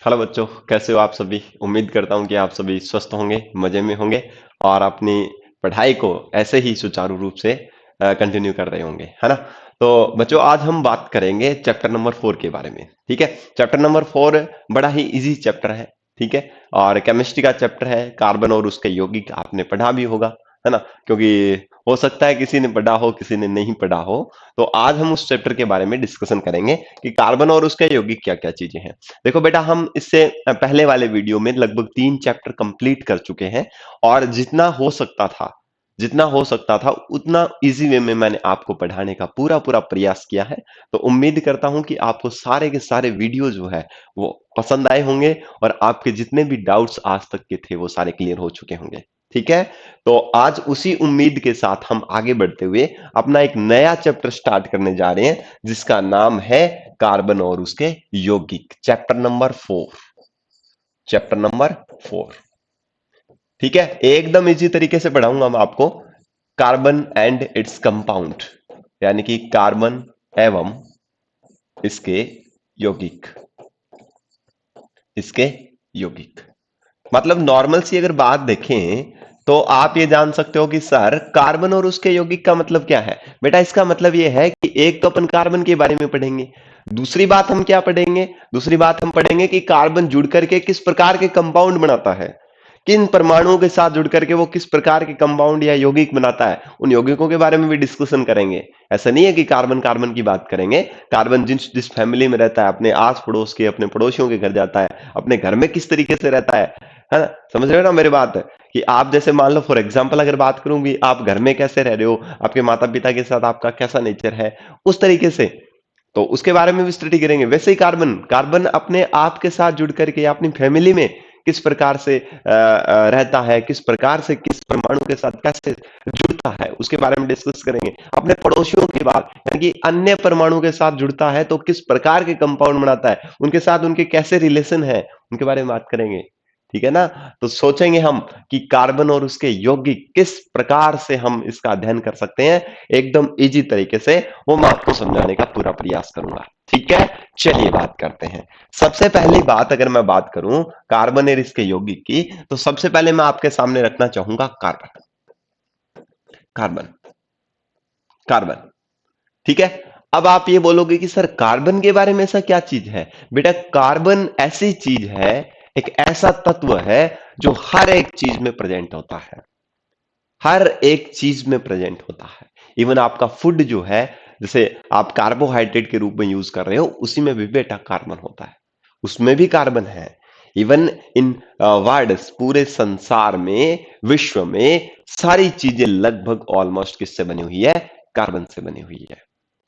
Hello बच्चों, कैसे हो आप सभी। उम्मीद करता हूँ कि आप सभी स्वस्थ होंगे, मजे में होंगे और अपनी पढ़ाई को ऐसे ही सुचारू रूप से कंटिन्यू कर रहे होंगे, है ना। तो बच्चों, आज हम बात करेंगे चैप्टर नंबर 4 के बारे में। ठीक है। चैप्टर नंबर 4 बड़ा ही इजी चैप्टर है। ठीक है। और केमिस्ट्री का चैप्टर है, कार्बन और उसके यौगिक आपने पढ़ा भी होगा, है ना। क्योंकि हो सकता है किसी ने पढ़ा हो, किसी ने नहीं पढ़ा हो। तो आज हम उस चैप्टर के बारे में डिस्कशन करेंगे कि कार्बन और उसके यौगिक क्या क्या चीजें हैं। देखो बेटा, हम इससे पहले वाले वीडियो में लगभग 3 चैप्टर कंप्लीट कर चुके हैं। और जितना हो सकता था उतना इजी वे में मैंने आपको पढ़ाने का पूरा पूरा प्रयास किया है। तो उम्मीद करता हूं कि आपको सारे के सारे वीडियो जो है वो पसंद आए होंगे और आपके जितने भी डाउट्स आज तक के थे वो सारे क्लियर हो चुके होंगे। ठीक है। तो आज उसी उम्मीद के साथ हम आगे बढ़ते हुए अपना एक नया चैप्टर स्टार्ट करने जा रहे हैं, जिसका नाम है कार्बन और उसके यौगिक। Chapter number 4। ठीक है। एकदम इजी तरीके से पढ़ाऊंगा मैं आपको। कार्बन एंड इट्स कंपाउंड, यानी कि कार्बन एवं इसके यौगिक। इसके यौगिक मतलब नॉर्मल सी अगर बात देखें तो आप ये जान सकते हो कि सर कार्बन और उसके यौगिक का मतलब क्या है। बेटा, इसका मतलब ये है कि एक तो अपन कार्बन के बारे में पढ़ेंगे। दूसरी बात हम क्या पढ़ेंगे? दूसरी बात हम पढ़ेंगे कि कार्बन जुड़ करके किस प्रकार के कंपाउंड बनाता है, किन परमाणुओं के साथ जुड़ करके वो किस प्रकार के कंपाउंड या यौगिक बनाता है। उन यौगिकों के बारे में भी डिस्कशन करेंगे। ऐसा नहीं है कि कार्बन कार्बन की बात करेंगे। कार्बन जिस जिस फैमिली में रहता है, अपने आस पड़ोस के, अपने पड़ोसियों के घर जाता है, अपने घर में किस तरीके से रहता है ना। समझ रहे हो ना मेरी बात? कि आप जैसे मान लो, फॉर एग्जाम्पल अगर बात करूं भी, आप घर में कैसे रह रहे हो, आपके माता पिता के साथ आपका कैसा नेचर है, उस तरीके से तो उसके बारे में भी स्टडी करेंगे। वैसे ही कार्बन कार्बन अपने आप के साथ जुड़ करके या अपनी फैमिली में किस प्रकार से रहता है, किस प्रकार से किस परमाणु के साथ कैसे जुड़ता है, उसके बारे में डिस्कस करेंगे। अपने पड़ोसियों की बात, यानी कि अन्य परमाणु के साथ जुड़ता है तो किस प्रकार के कंपाउंड बनाता है, उनके साथ उनके कैसे रिलेशन है, उनके बारे में बात करेंगे। ठीक है ना। तो सोचेंगे हम कि कार्बन और उसके यौगिक किस प्रकार से हम इसका अध्ययन कर सकते हैं एकदम इजी तरीके से। वो मैं आपको समझाने का पूरा प्रयास करूंगा। ठीक है। चलिए बात करते हैं। सबसे पहली बात अगर मैं बात करूं कार्बन और इसके यौगिक की, तो सबसे पहले मैं आपके सामने रखना चाहूंगा कार्बन। Carbon carbon. ठीक है। अब आप ये बोलोगे कि सर कार्बन के बारे में ऐसा क्या चीज है। बेटा, कार्बन ऐसी चीज है, एक ऐसा तत्व है जो हर एक चीज में प्रेजेंट होता है। हर एक चीज में प्रेजेंट होता है। इवन आपका फूड जो है, जैसे आप कार्बोहाइड्रेट के रूप में यूज कर रहे हो, उसी में भी बेटा कार्बन होता है, उसमें भी कार्बन है। इवन इन वर्ल्ड, पूरे संसार में, विश्व में सारी चीजें लगभग ऑलमोस्ट किससे बनी हुई है? कार्बन से बनी हुई है।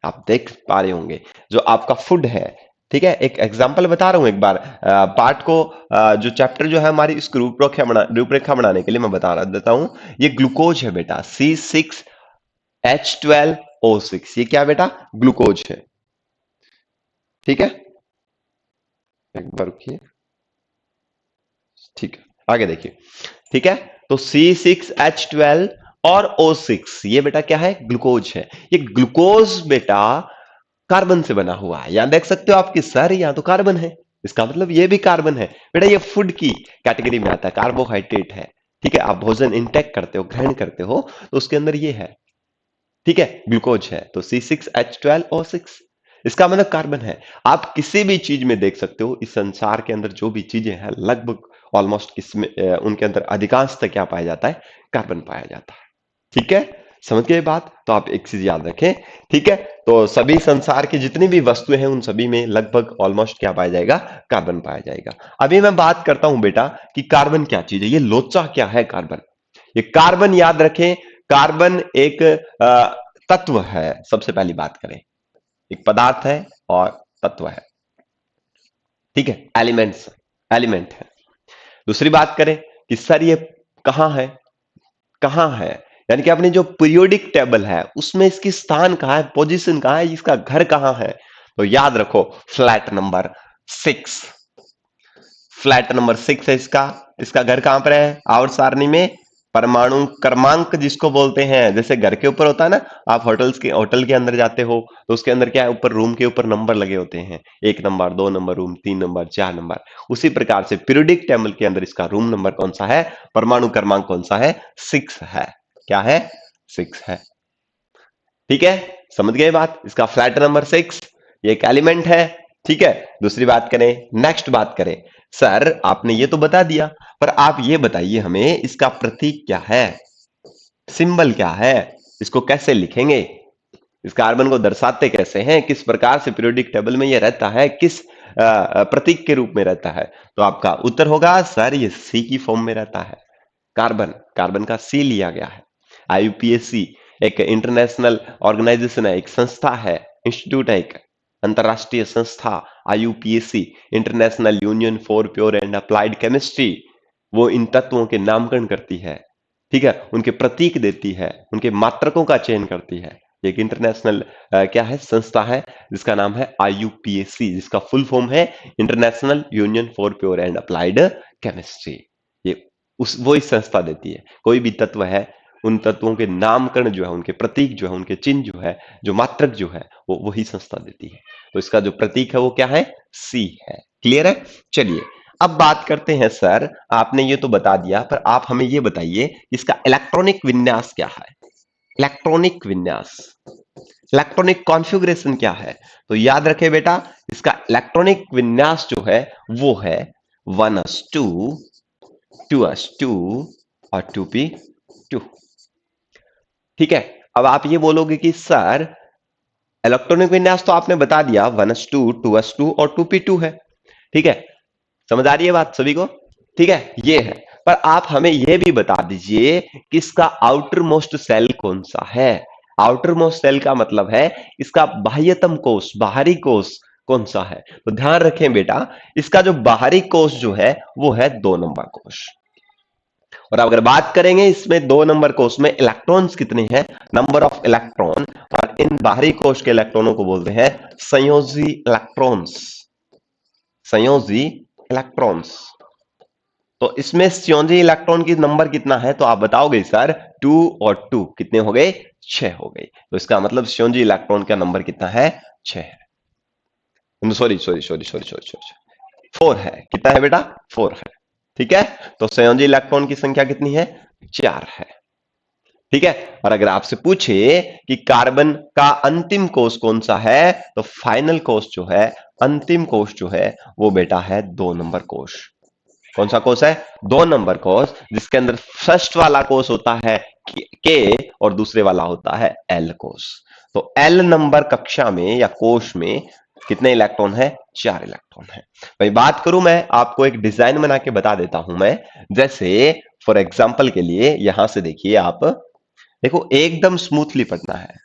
आप देख पा रहे होंगे जो आपका फूड है। ठीक है। एक एग्जांपल बता रहा हूं एक बार, पार्ट को, जो चैप्टर जो है हमारी इसकी रूपरेखा बनाने के लिए मैं बता रहा देता हूं। ये ग्लूकोज है बेटा, C6H12O6। ये क्या बेटा? ग्लूकोज है। ठीक है। एक बार रुकिए। ठीक है, आगे देखिए। ठीक है। तो C6H12 और O6, ये बेटा क्या है? ग्लूकोज है। ये ग्लूकोज बेटा कार्बन से बना हुआ है। यहां देख सकते हो आपकी सर, यहां तो कार्बन है, इसका मतलब ये भी कार्बन है। बेटा, ये फूड की कैटेगरी में आता है, कार्बोहाइड्रेट है। ठीक है। आप भोजन इंटेक करते हो, ग्रहण करते हो, तो उसके अंदर ये है। ठीक है। ग्लूकोज है तो C6H12O6, इसका मतलब कार्बन है। आप किसी भी चीज में देख सकते हो, इस संसार के अंदर जो भी चीजें हैं लगभग ऑलमोस्ट किसमें, उनके अंदर अधिकांशतः क्या पाया जाता है? कार्बन पाया जाता है। ठीक है। समझ गए बात? तो आप एक चीज याद रखें। ठीक है। तो सभी संसार की जितनी भी वस्तुएं हैं उन सभी में लगभग ऑलमोस्ट क्या पाया जाएगा? कार्बन पाया जाएगा। अभी मैं बात करता हूं बेटा कि कार्बन क्या चीज है, ये लोचा क्या है कार्बन। ये कार्बन याद रखें, कार्बन एक तत्व है। सबसे पहली बात करें, एक पदार्थ है और तत्व है। ठीक है। एलिमेंट्स, एलिमेंट है। दूसरी बात करें कि सर ये कहां है, कहां है, यानी कि अपनी जो पीरियोडिक टेबल है उसमें इसकी स्थान कहां है, पोजीशन कहां है, इसका घर कहां है। तो याद रखो, फ्लैट नंबर 6 है इसका। इसका घर कहां पर है? आवर्त सारणी में परमाणु क्रमांक जिसको बोलते हैं, जैसे घर के ऊपर होता है ना, आप होटल के अंदर जाते हो तो उसके अंदर क्या है, ऊपर रूम के ऊपर नंबर लगे होते हैं, 1 number, 2 number room, 3 number, 4 number. उसी प्रकार से पीरियोडिक टेबल के अंदर इसका रूम नंबर कौन सा है, परमाणु क्रमांक कौन सा है, 6 है। क्या है, 6 है। ठीक है, समझ गए बात। इसका फ्लैट नंबर 6, ये एक एलिमेंट है। ठीक है, दूसरी बात करें, नेक्स्ट बात करें। सर आपने ये तो बता दिया, पर आप ये बताइए हमें इसका प्रतीक क्या है, सिंबल क्या है, इसको कैसे लिखेंगे, इस कार्बन को दर्शाते कैसे हैं, किस प्रकार से पीरियोडिक टेबल में ये रहता है, किस प्रतीक के रूप में रहता है। तो आपका उत्तर होगा सर ये सी की फॉर्म में रहता है। कार्बन, कार्बन का सी लिया गया है। आईयूपीएसी एक इंटरनेशनल ऑर्गेनाइजेशन है, एक संस्था है, इंस्टीट्यूट है, एक अंतरराष्ट्रीय संस्था। IUPAC international union for pure and applied chemistry, वो इन तत्वों के नामकरण करती है। ठीक है, उनके प्रतीक देती है, उनके मात्रकों का चयन करती है। एक इंटरनेशनल क्या है, संस्था है जिसका नाम है आईयूपीएसी, जिसका फुल फॉर्म है international union for pure and applied chemistry. ये उस वो इस संस्था देती है। कोई भी तत्व है, उन तत्वों के नामकरण जो है, उनके प्रतीक जो है, उनके चिन्ह जो है, जो मात्रक जो है, वो वही संस्था देती है। तो इसका जो प्रतीक है वो क्या है, सी है। क्लियर है। चलिए अब बात करते हैं। सर आपने ये तो बता दिया, पर आप हमें ये बताइए इसका इलेक्ट्रॉनिक विन्यास क्या है, इलेक्ट्रॉनिक विन्यास, इलेक्ट्रॉनिक कॉन्फ़िगरेशन क्या है। तो याद रखे बेटा, इसका इलेक्ट्रॉनिक विन्यास जो है वो है 1s2 2s2 और 2p2। ठीक है, अब आप ये बोलोगे कि सर इलेक्ट्रॉनिक विन्यास तो आपने बता दिया 1s2 2s2 और 2p2 है। ठीक है, समझ आ रही है बात सभी को। ठीक है, ये है। पर आप हमें यह भी बता दीजिए कि इसका आउटर मोस्ट सेल कौन सा है। आउटर मोस्ट सेल का मतलब है इसका बाह्यतम कोष, बाहरी कोष कौन सा है। तो ध्यान रखें बेटा, इसका जो बाहरी कोष जो है वो है 2 नंबर कोष। और अगर बात करेंगे इसमें 2 नंबर कोष में इलेक्ट्रॉन्स कितने हैं, नंबर ऑफ इलेक्ट्रॉन, और इन बाहरी कोष के इलेक्ट्रॉनों को बोलते हैं संयोजी इलेक्ट्रॉन्स, संयोजी इलेक्ट्रॉन्स। तो इसमें संयोजी इलेक्ट्रॉन की नंबर कितना है, तो आप बताओगे सर 2 और 2 कितने हो गए, 6 हो गए। तो इसका मतलब संयोजी इलेक्ट्रॉन का नंबर कितना है, 6 है। Sorry sorry sorry sorry sorry sorry 4 है। कितना है बेटा, 4 है। ठीक है, तो संयोजी इलेक्ट्रॉन की संख्या कितनी है, 4 है। ठीक है, और अगर आपसे पूछे कि कार्बन का अंतिम कोष कौन सा है, तो फाइनल कोष जो है, अंतिम कोष जो है वो बेटा है 2 नंबर कोष। कौन सा कोष है, 2 नंबर कोष, जिसके अंदर फर्स्ट वाला कोष होता है के और दूसरे वाला होता है एल कोष। तो एल नंबर कक्षा में या कोष में कितने इलेक्ट्रॉन है, 4 इलेक्ट्रॉन है। भाई बात करूं, मैं आपको एक डिजाइन बना के बता देता हूं मैं। जैसे फॉर एग्जांपल के लिए यहां से देखिए, आप देखो एकदम स्मूथली पढ़ना है,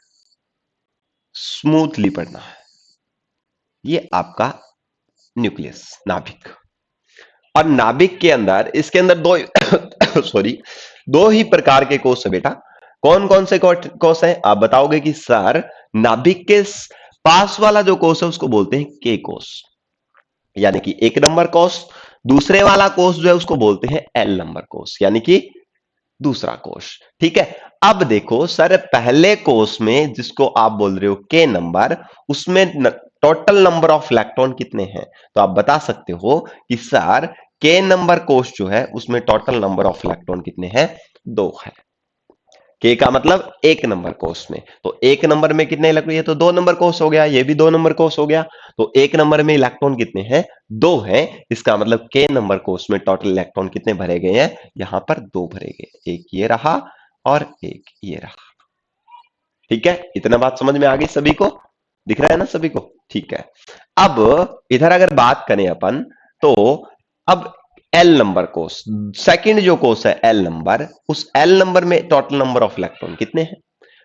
स्मूथली पढ़ना है। ये आपका न्यूक्लियस, नाभिक, और नाभिक के अंदर, इसके अंदर दो सॉरी 2 ही प्रकार के कोष है बेटा। कौन कौन से कोष हैं, आप बताओगे कि सर नाभिक के पास वाला जो कोष है उसको बोलते हैं के कोष, यानी कि 1 नंबर कोष। दूसरे वाला कोष जो है उसको बोलते हैं एल नंबर कोष, यानी कि दूसरा कोष। ठीक है, अब देखो सर पहले कोष में जिसको आप बोल रहे हो के नंबर, उसमें टोटल नंबर ऑफ इलेक्ट्रॉन कितने हैं। तो आप बता सकते हो कि सर के नंबर कोष जो है उसमें टोटल नंबर ऑफ इलेक्ट्रॉन कितने हैं, 2 है। के का मतलब 1 नंबर कोष में, तो 1 नंबर में कितने इलेक्ट्रॉन, ये तो 2 नंबर कोष हो गया, ये भी 2 नंबर कोष हो गया। तो 1 नंबर में इलेक्ट्रॉन कितने हैं, 2 हैं। इसका मतलब के नंबर कोष में टोटल इलेक्ट्रॉन कितने भरे गए हैं, यहां पर 2 भरे गए, एक ये रहा और एक ये रहा। ठीक है, इतना बात समझ में आ गई सभी को, दिख रहा है ना सभी को। ठीक है, अब इधर अगर बात करें अपन, तो अब एल नंबर कोष, सेकंड जो कोष है एल नंबर, उस एल नंबर में टोटल नंबर ऑफ इलेक्ट्रॉन कितने हैं।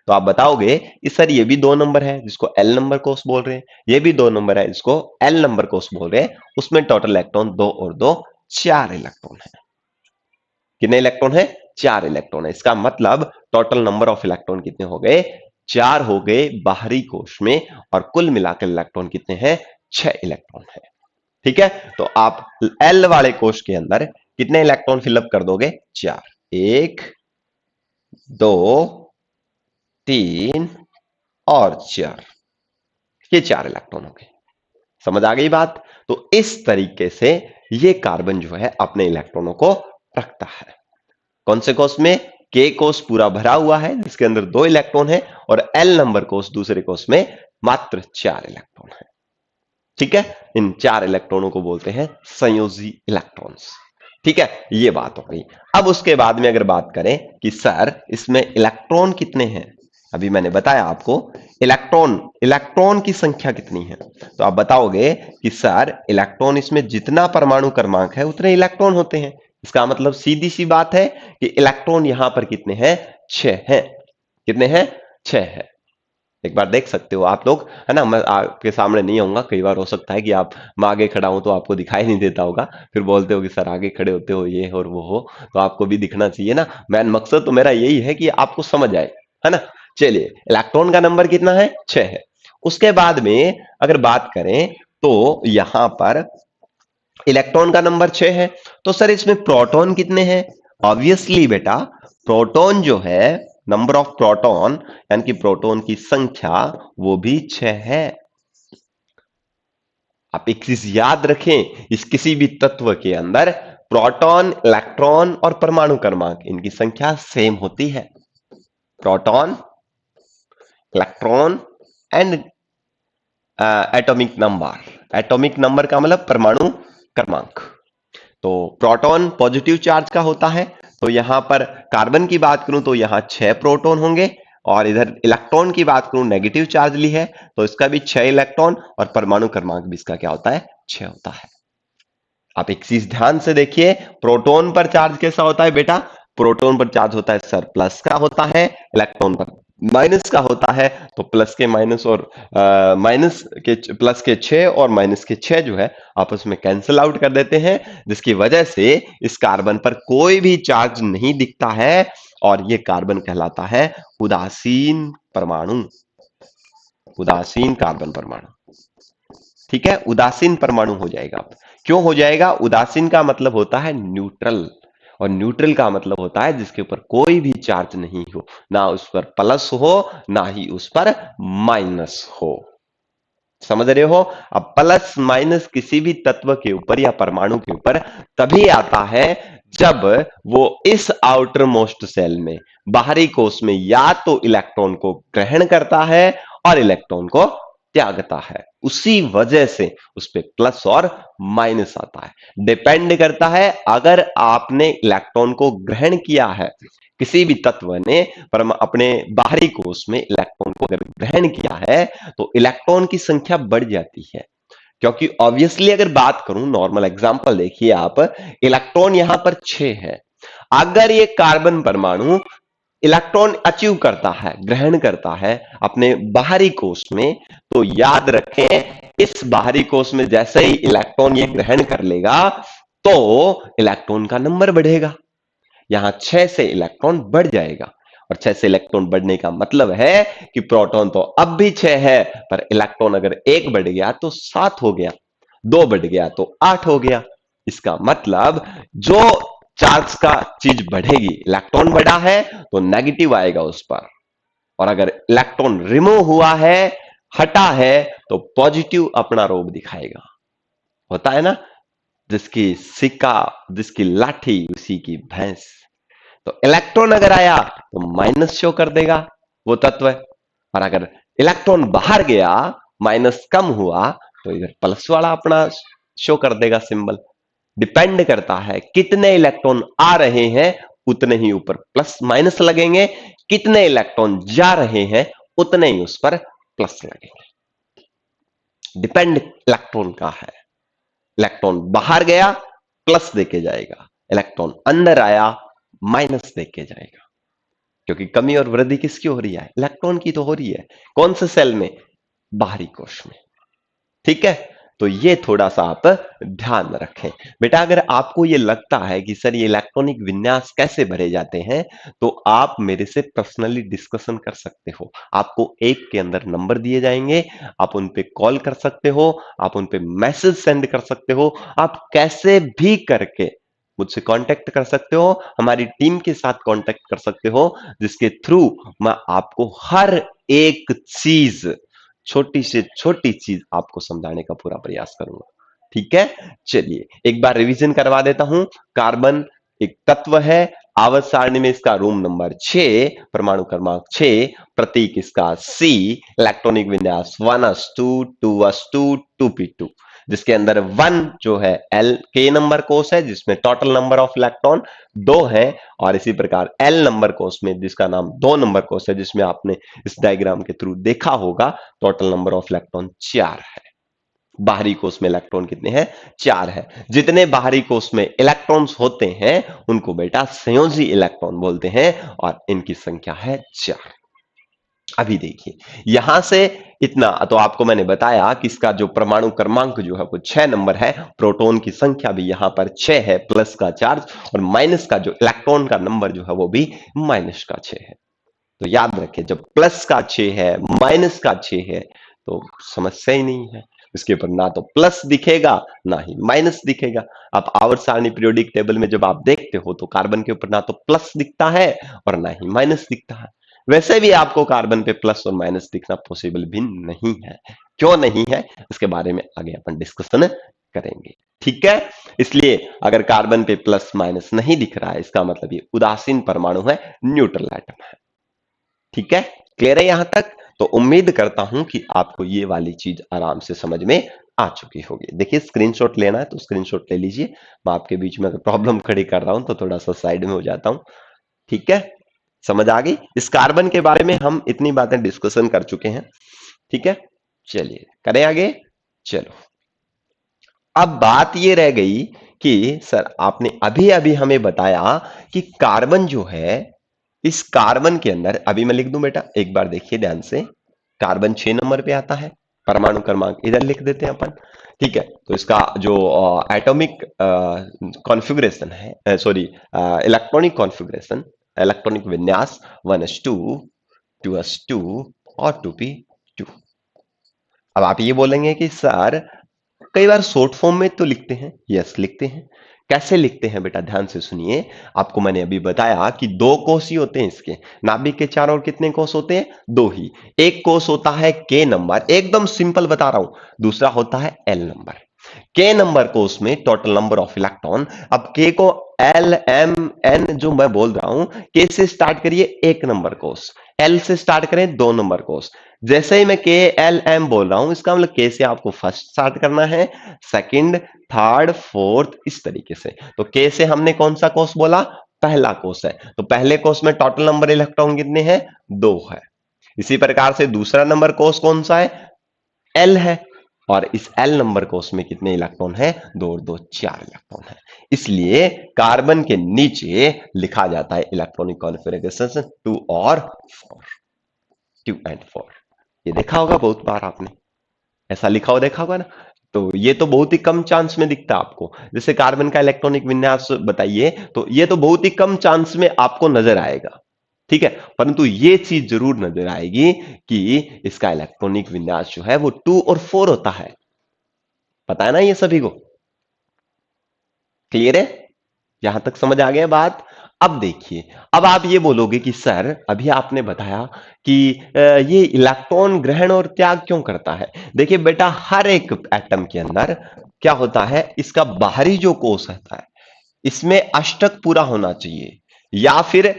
तो आप बताओगे कि सर ये भी 2 नंबर है जिसको एल नंबर कोष बोल रहे हैं, ये भी 2 नंबर है जिसको एल नंबर कोष बोल रहे हैं। उसमें टोटल इलेक्ट्रॉन 2 और 2 4 इलेक्ट्रॉन है। कितने इलेक्ट्रॉन है, 4 इलेक्ट्रॉन है। इसका मतलब टोटल नंबर ऑफ इलेक्ट्रॉन कितने हो गए, 4 हो गए बाहरी कोष में, और कुल मिलाकर इलेक्ट्रॉन कितने हैं, 6 इलेक्ट्रॉन है। ठीक है, तो आप एल वाले कोष के अंदर कितने इलेक्ट्रॉन फिलअप कर दोगे, 4, 1 2, 3 और 4, ये 4 इलेक्ट्रॉन हो गए। समझ आ गई बात? तो इस तरीके से ये कार्बन जो है अपने इलेक्ट्रॉनों को रखता है। कौन से कोष में? के कोष पूरा भरा हुआ है जिसके अंदर 2 इलेक्ट्रॉन है, और एल नंबर कोष दूसरे कोष में मात्र 4 इलेक्ट्रॉन है। ठीक है, इन 4 इलेक्ट्रॉनों को बोलते हैं संयोजी इलेक्ट्रॉन्स। ठीक है, ये बात हो गई। अब उसके बाद में अगर बात करें कि सर इसमें इलेक्ट्रॉन कितने हैं, अभी मैंने बताया आपको इलेक्ट्रॉन इलेक्ट्रॉन की संख्या कितनी है, तो आप बताओगे कि सर इलेक्ट्रॉन इसमें जितना परमाणु क्रमांक है उतने इलेक्ट्रॉन होते हैं। इसका मतलब सीधी सी बात है कि इलेक्ट्रॉन यहां पर कितने हैं? 6 हैं। कितने हैं? 6 हैं। एक बार देख सकते हो आप लोग, है ना? मैं आपके सामने नहीं आऊंगा, कई बार हो सकता है कि आप मैं आगे खड़ा हूं तो आपको दिखाई नहीं देता होगा, फिर बोलते हो कि सर आगे खड़े होते हो ये और वो हो, तो आपको भी दिखना चाहिए ना। मेन मकसद तो मेरा यही है कि आपको समझ आए, है ना? चलिए, इलेक्ट्रॉन का नंबर कितना है? 6 है। उसके बाद में अगर बात करें तो यहां पर इलेक्ट्रॉन का नंबर 6 है, तो सर इसमें प्रोटॉन कितने हैं? ऑब्वियसली बेटा, प्रोटॉन जो है, नंबर ऑफ प्रोटॉन यानी कि प्रोटॉन की संख्या, वो भी 6 है। आप एक चीज याद रखें, इस किसी भी तत्व के अंदर प्रोटॉन, इलेक्ट्रॉन और परमाणु क्रमांक इनकी संख्या सेम होती है। Proton, electron and atomic number. Atomic number का मतलब परमाणु क्रमांक। तो प्रोटॉन पॉजिटिव चार्ज का होता है, तो यहां पर कार्बन की बात करूं तो यहां 6 प्रोटॉन होंगे, और इधर इलेक्ट्रॉन की बात करूं, नेगेटिव चार्ज ली है तो इसका भी 6 इलेक्ट्रॉन, और परमाणु क्रमांक भी इसका क्या होता है? 6 होता है। आप एक चीज ध्यान से देखिए, प्रोटॉन पर चार्ज कैसा होता है बेटा? प्रोटॉन पर चार्ज होता है सर प्लस का होता है, इलेक्ट्रॉन पर माइनस का होता है। तो प्लस के माइनस और माइनस के प्लस के 6 और माइनस के 6 जो है आपस में कैंसिल आउट कर देते हैं, जिसकी वजह से इस कार्बन पर कोई भी चार्ज नहीं दिखता है, और यह कार्बन कहलाता है उदासीन परमाणु। उदासीन कार्बन परमाणु। ठीक है, उदासीन परमाणु हो जाएगा। क्यों हो जाएगा? उदासीन का मतलब होता है न्यूट्रल, और न्यूट्रल का मतलब होता है जिसके ऊपर कोई भी चार्ज नहीं हो, ना उस पर प्लस हो ना ही उस पर माइनस हो। समझ रहे हो? अब प्लस माइनस किसी भी तत्व के ऊपर या परमाणु के ऊपर तभी आता है जब वो इस आउटर मोस्ट सेल में, बाहरी कोष में, या तो इलेक्ट्रॉन को ग्रहण करता है और इलेक्ट्रॉन को त्यागता है। उसी वजह से उस पर प्लस और माइनस आता है। डिपेंड करता है, अगर आपने इलेक्ट्रॉन को ग्रहण किया है, किसी भी तत्व ने अपने बाहरी कोष में इलेक्ट्रॉन को अगर ग्रहण किया है, तो इलेक्ट्रॉन की संख्या बढ़ जाती है। क्योंकि ऑब्वियसली अगर बात करूं, नॉर्मल एग्जांपल देखिए आप, इलेक्ट्रॉन यहां पर 6 है। अगर ये कार्बन परमाणु इलेक्ट्रॉन अचीव करता है, ग्रहण करता है अपने बाहरी कोष में, तो याद रखें इस बाहरी कोष में जैसे ही इलेक्ट्रॉन ये ग्रहण कर लेगा तो इलेक्ट्रॉन का नंबर बढ़ेगा। यहां 6 से इलेक्ट्रॉन बढ़ जाएगा, और 6 से इलेक्ट्रॉन बढ़ने का मतलब है कि प्रोटॉन तो अब भी 6 है, पर इलेक्ट्रॉन अगर 1 बढ़ गया तो 7 हो गया, 2 बढ़ गया तो 8 हो गया। इसका मतलब जो चार्ज का चीज बढ़ेगी, इलेक्ट्रॉन बढ़ा है तो नेगेटिव आएगा उस पर, और अगर इलेक्ट्रॉन रिमूव हुआ है, हटा है, तो पॉजिटिव अपना रोग दिखाएगा। होता है ना, जिसकी सिक्का, जिसकी लाठी उसी की भैंस। तो इलेक्ट्रॉन अगर आया तो माइनस शो कर देगा वो तत्व, और अगर इलेक्ट्रॉन बाहर गया, माइनस कम हुआ, तो इधर प्लस वाला अपना शो कर देगा सिंबल। डिपेंड करता है कितने इलेक्ट्रॉन आ रहे हैं उतने ही ऊपर प्लस माइनस लगेंगे, कितने इलेक्ट्रॉन जा रहे हैं उतने ही उस पर प्लस लगेंगे। डिपेंड इलेक्ट्रॉन का है। इलेक्ट्रॉन बाहर गया प्लस देके जाएगा, इलेक्ट्रॉन अंदर आया माइनस देके जाएगा। क्योंकि कमी और वृद्धि किसकी हो रही है? इलेक्ट्रॉन की तो हो रही है। कौन से सेल में? बाहरी कोश में। ठीक है, तो ये थोड़ा सा आप ध्यान में रखें बेटा। अगर आपको ये लगता है कि सर ये इलेक्ट्रॉनिक विन्यास कैसे भरे जाते हैं, तो आप मेरे से पर्सनली डिस्कशन कर सकते हो। आपको एक के अंदर नंबर दिए जाएंगे, आप उन पे कॉल कर सकते हो, आप उन पे मैसेज सेंड कर सकते हो, आप कैसे भी करके मुझसे कांटेक्ट कर सकते हो, हमारी टीम के साथ कांटेक्ट कर सकते हो, जिसके थ्रू मैं आपको हर एक चीज, छोटी से छोटी चीज आपको समझाने का पूरा प्रयास करूंगा। ठीक है, चलिए एक बार रिवीजन करवा देता हूं। कार्बन एक तत्व है, आवर्त सारणी में इसका रूम नंबर 6, परमाणु क्रमांक 6, प्रतीक इसका C, इलेक्ट्रॉनिक विन्यास 1s2 2s2 2p2, जिसके अंदर 1 जो है एल के नंबर कोष है, जिसमें टोटल नंबर ऑफ इलेक्ट्रॉन 2 है, और इसी प्रकार एल नंबर कोष में, जिसका नाम 2 नंबर कोष है, जिसमें आपने इस डायग्राम के थ्रू देखा होगा, टोटल नंबर ऑफ इलेक्ट्रॉन 4 है। बाहरी कोष में इलेक्ट्रॉन कितने हैं? 4 है। जितने बाहरी कोष में इलेक्ट्रॉन्स होते हैं उनको बेटा संयोजी इलेक्ट्रॉन बोलते हैं, और इनकी संख्या है 4। अभी देखिए यहां से इतना तो आपको मैंने बताया कि इसका जो परमाणु क्रमांक जो है वो 6 नंबर है, प्रोटॉन की संख्या भी यहां पर 6 है, प्लस का चार्ज, और माइनस का जो इलेक्ट्रॉन का नंबर जो है वो भी माइनस का 6 है। तो याद रखें, जब प्लस का 6 है, माइनस का 6 है, तो समस्या ही नहीं है। इसके ऊपर ना तो प्लस दिखेगा ना ही माइनस दिखेगा। आप आवर्त सारणी पीरियोडिक टेबल में जब आप देखते हो तो कार्बन के ऊपर ना तो प्लस दिखता है और ना ही माइनस दिखता है। वैसे भी आपको कार्बन पे प्लस और माइनस दिखना पॉसिबल भी नहीं है। क्यों नहीं है, इसके बारे में आगे अपन डिस्कशन करेंगे। ठीक है, इसलिए अगर कार्बन पे प्लस माइनस नहीं दिख रहा है, इसका मतलब ये उदासीन परमाणु है, न्यूट्रल एटम है। ठीक है, क्लियर है यहां तक? तो उम्मीद करता हूं कि आपको ये वाली चीज आराम से समझ में आ चुकी होगी। देखिए स्क्रीनशॉट लेना है तो स्क्रीनशॉट ले लीजिए। मैं आपके बीच में अगर प्रॉब्लम खड़ी कर रहा हूं तो थोड़ा सा साइड में हो जाता हूं। ठीक है, समझ आ गई? इस कार्बन के बारे में हम इतनी बातें डिस्कशन कर चुके हैं। ठीक है, चलिए करें आगे। चलो, अब बात ये रह गई कि सर आपने अभी अभी हमें बताया कि कार्बन जो है, इस कार्बन के अंदर, अभी मैं लिख दूं बेटा, एक बार देखिए ध्यान से, कार्बन 6 नंबर पे आता है, परमाणु क्रमांक इधर लिख देते हैं अपन। ठीक है, तो इसका जो एटॉमिक कॉन्फ़िगरेशन है, सॉरी इलेक्ट्रॉनिक कॉन्फ़िगरेशन, इलेक्ट्रॉनिक विन्यास 1s2 2s2 और 2p2। अब आप ये बोलेंगे कि सर कई बार शॉर्ट फॉर्म में तो लिखते हैं। यस, लिखते हैं। कैसे लिखते हैं बेटा, ध्यान से सुनिए। आपको मैंने अभी बताया कि 2 कोष ही होते हैं इसके, नाभिक के चारों ओर कितने कोष होते हैं? 2 ही। एक कोष होता है के नंबर, एकदम सिंपल बता रहा हूं, दूसरा होता है एल नंबर। के नंबर कोष में टोटल नंबर ऑफ इलेक्ट्रॉन, अब के को एल एम एन जो मैं बोल रहा हूं, के से स्टार्ट करिए 1 नंबर कोष, एल से स्टार्ट करें 2 नंबर कोष। जैसे ही मैं के एल एम बोल रहा हूं, इसका मतलब के से आपको फर्स्ट स्टार्ट करना है, सेकंड, थर्ड, फोर्थ, इस तरीके से। तो के से हमने कौन सा कोष बोला? पहला कोष है। तो पहले कोष में टोटल नंबर इलेक्ट्रॉन कितने हैं? 2 है। इसी प्रकार से दूसरा नंबर कोष कौन सा है? एल है। और इस एल नंबर कोष में कितने इलेक्ट्रॉन है? 2 और 2 4 इलेक्ट्रॉन है। इसलिए कार्बन के नीचे लिखा जाता है इलेक्ट्रॉनिक कॉन्फ़िगरेशन 2 और 4, 2 एंड 4। ये देखा होगा बहुत बार आपने, ऐसा लिखा हुआ देखा होगा ना। तो ये तो बहुत ही कम चांस में दिखता है आपको। जैसे कार्बन का इलेक्ट्रॉनिक विन्यास बताइए, तो ये तो बहुत ही कम चांस में आपको नजर आएगा। ठीक है, परंतु ये चीज जरूर नजर आएगी कि इसका इलेक्ट्रॉनिक विन्यास जो है वो 2 और 4 होता है। पता है ना ये सभी को? क्लियर है? यहां तक समझ आ गया बात? अब देखिए, अब आप ये बोलोगे कि सर अभी आपने बताया कि ये इलेक्ट्रॉन ग्रहण और त्याग क्यों करता है। देखिए बेटा, हर एक एटम के अंदर क्या होता है, इसका बाहरी जो कोष होता है, इसमें अष्टक पूरा होना चाहिए, या फिर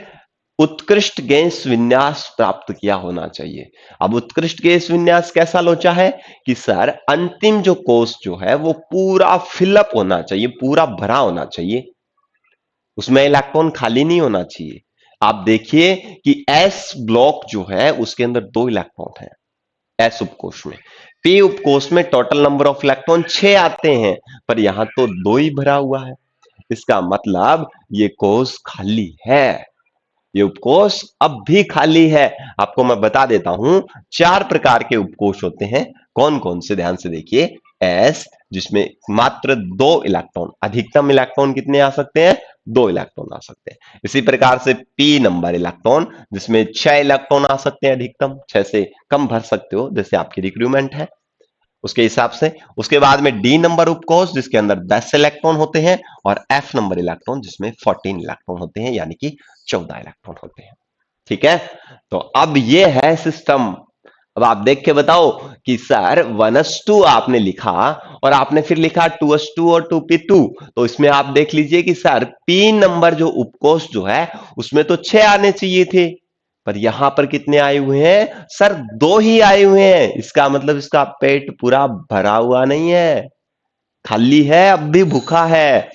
उत्कृष्ट गैस विन्यास प्राप्त किया होना चाहिए। अब उत्कृष्ट गैस विन्यास कैसा लोचा है कि सर अंतिम जो कोष जो है वो पूरा फिलअप होना चाहिए, पूरा भरा होना चाहिए, उसमें इलेक्ट्रॉन खाली नहीं होना चाहिए। आप देखिए कि एस ब्लॉक जो है उसके अंदर 2 इलेक्ट्रॉन है, एस उपकोष में। पी उपकोष में टोटल नंबर ऑफ इलेक्ट्रॉन 6 आते हैं, पर यहां तो 2 ही भरा हुआ है। इसका मतलब ये कोष खाली है, ये उपकोष अब भी खाली है। आपको मैं बता देता हूं, 4 प्रकार के उपकोष होते हैं। कौन कौन से, ध्यान से देखिए। एस, जिसमें मात्र 2 इलेक्ट्रॉन, अधिकतम इलेक्ट्रॉन कितने आ सकते हैं? 2 इलेक्ट्रॉन आ सकते हैं। इसी प्रकार से पी नंबर इलेक्ट्रॉन, जिसमें 6 इलेक्ट्रॉन आ सकते हैं अधिकतम, 6 से कम भर सकते हो जैसे आपकी रिक्वायरमेंट है। उसके हिसाब से। उसके बाद में डी नंबर उपकोष जिसके अंदर 10 इलेक्ट्रॉन होते हैं, और एफ नंबर इलेक्ट्रॉन जिसमें 14 इलेक्ट्रॉन होते हैं, यानी कि 14 इलेक्ट्रॉन होते हैं। ठीक है, तो अब ये है सिस्टम। अब आप देख के बताओ कि सर 1s2 आपने लिखा और आपने फिर लिखा 2s2 और 2p2, तो इसमें आप देख लीजिए कि सर पी नंबर जो उपकोष जो है उसमें तो 6 आने चाहिए थे, पर यहां पर कितने आए हुए हैं सर? 2 ही आए हुए हैं। इसका मतलब इसका पेट पूरा भरा हुआ नहीं है, खाली है, अब भी भूखा है।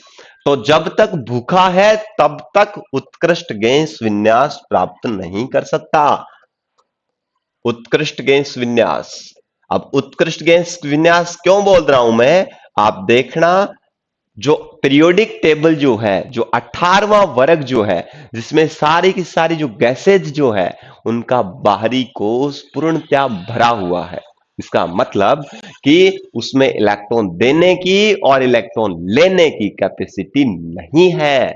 तो जब तक भूखा है तब तक उत्कृष्ट गैस विन्यास प्राप्त नहीं कर सकता। उत्कृष्ट गैस विन्यास। अब उत्कृष्ट गैस विन्यास क्यों बोल रहा हूं मैं, आप देखना, जो पीरियोडिक टेबल जो है, जो 18वां वर्ग जो है, जिसमें सारी की सारी जो गैसेज जो है उनका बाहरी कोश पूर्णतया भरा हुआ है। इसका मतलब कि उसमें इलेक्ट्रॉन देने की और इलेक्ट्रॉन लेने की कैपेसिटी नहीं है।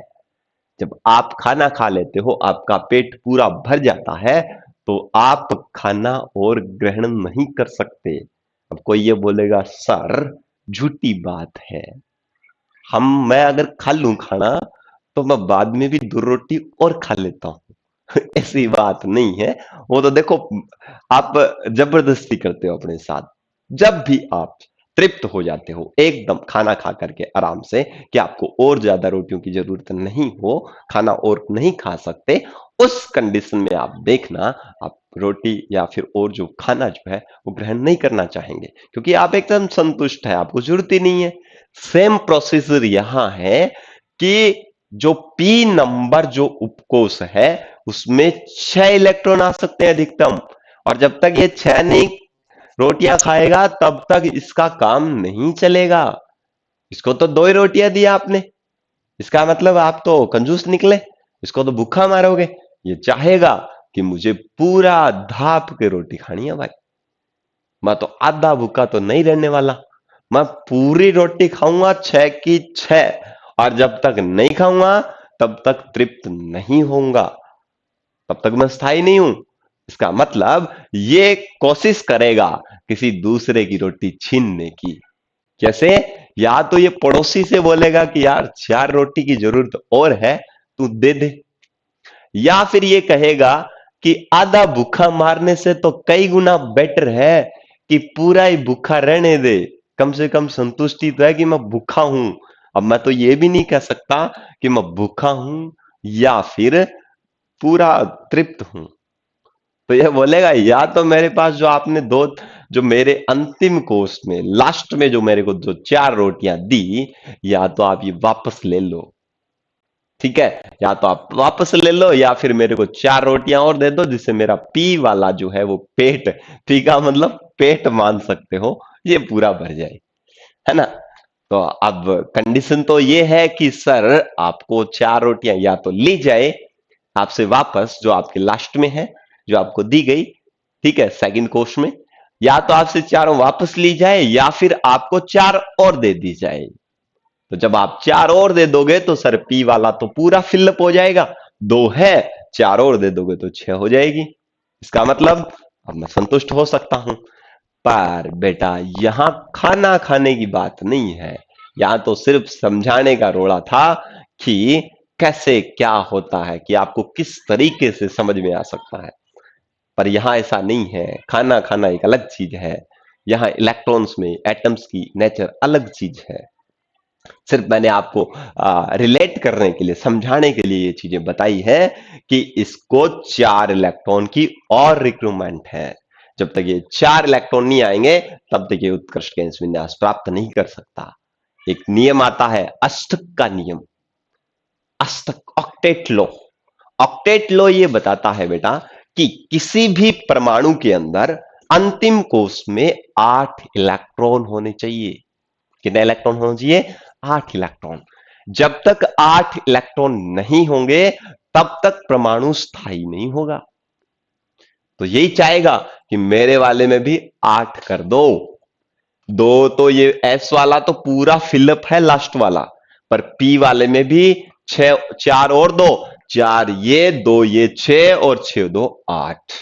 जब आप खाना खा लेते हो, आपका पेट पूरा भर जाता है, तो आप खाना और ग्रहण नहीं कर सकते। अब कोई ये बोलेगा सर झूठी बात है, मैं अगर खा लूं खाना तो मैं बाद में भी 2 रोटी और खा लेता हूं। ऐसी बात नहीं है। वो तो देखो, आप जबरदस्ती करते हो अपने साथ। जब भी आप तृप्त हो जाते हो एकदम खाना खा करके आराम से, कि आपको और ज्यादा रोटियों की जरूरत नहीं हो, खाना और नहीं खा सकते, उस कंडीशन में आप देखना, आप रोटी या फिर और जो खाना जो है वो ग्रहण नहीं करना चाहेंगे, क्योंकि आप एकदम संतुष्ट है, आपको जरूरत ही नहीं है। सेम प्रोसीजर यहां है कि जो पी नंबर जो उपकोष है उसमें 6 इलेक्ट्रॉन आ सकते हैं अधिकतम, और जब तक ये 6 नहीं रोटियां खाएगा तब तक इसका काम नहीं चलेगा। इसको तो 2 ही रोटियां दी आपने, इसका मतलब आप तो कंजूस निकले, इसको तो भूखा मारोगे। ये चाहेगा कि मुझे पूरा धाप के रोटी खानी है भाई, मैं तो आधा भूखा तो नहीं रहने वाला, मैं पूरी रोटी खाऊंगा 6 की 6, और जब तक नहीं खाऊंगा तब तक तृप्त नहीं होऊंगा, तब तक मैं स्थायी नहीं हूं। इसका मतलब ये कोशिश करेगा किसी दूसरे की रोटी छीनने की। कैसे? या तो ये पड़ोसी से बोलेगा कि यार 4 रोटी की जरूरत और है, तू दे दे, या फिर ये कहेगा कि आधा भूखा मारने से तो कई गुना बेटर है कि पूरा ही भूखा रहने दे, कम से कम संतुष्टि तो है कि मैं भूखा हूं। अब मैं तो ये भी नहीं कह सकता कि मैं भूखा हूं या फिर पूरा तृप्त हूं। तो यह बोलेगा या तो मेरे पास जो आपने दो, जो मेरे अंतिम कोर्स में लास्ट में जो मेरे को जो 4 रोटियां दी, या तो आप ये वापस ले लो। ठीक है, या तो आप वापस ले लो या फिर मेरे को 4 रोटियां और दे दो, जिससे मेरा पी वाला जो है वो पेट, पी का मतलब पेट मान सकते हो, ये पूरा भर जाए, है ना। तो अब कंडीशन तो ये है कि सर आपको 4 रोटियां या तो ली जाए आपसे वापस, जो आपके लास्ट में है, जो आपको दी गई, ठीक है, सेकंड कोर्स में, या तो आपसे 4 वापस ली जाए या फिर आपको 4 और दे दी जाए। तो जब आप 4 और दे दोगे तो सर पी वाला तो पूरा फिलअप हो जाएगा, 2 है, 4 और दे दोगे तो 6 हो जाएगी। इसका मतलब अब मैं संतुष्ट हो सकता हूं। पर बेटा यहां खाना खाने की बात नहीं है, यहां तो सिर्फ समझाने का रोड़ा था कि कैसे क्या होता है, कि आपको किस तरीके से समझ में आ सकता है। पर यहां ऐसा नहीं है, खाना खाना एक अलग चीज है, यहां इलेक्ट्रॉन्स में एटम्स की नेचर अलग चीज है। सिर्फ मैंने आपको रिलेट करने के लिए, समझाने के लिए ये चीजें बताई है कि इसको 4 इलेक्ट्रॉन की और रिक्वायरमेंट है। जब तक ये 4 इलेक्ट्रॉन नहीं आएंगे तब तक ये उत्कृष्ट गैस विन्यास प्राप्त नहीं कर सकता। एक नियम आता है अष्टक का नियम, अष्टक, ऑक्टेट लॉ। ऑक्टेट लॉ ये बताता है बेटा कि किसी भी परमाणु के अंदर अंतिम कोश में 8 इलेक्ट्रॉन होने चाहिए। कितने इलेक्ट्रॉन होने चाहिए? 8 इलेक्ट्रॉन। जब तक 8 इलेक्ट्रॉन नहीं होंगे तब तक परमाणु स्थायी नहीं होगा। तो यही चाहेगा कि मेरे वाले में भी 8 कर दो। दो तो ये एस वाला तो पूरा फिलअप है लास्ट वाला, पर पी वाले में भी 4 और दो, 4 ये 2 ये 6 और 6 2 8,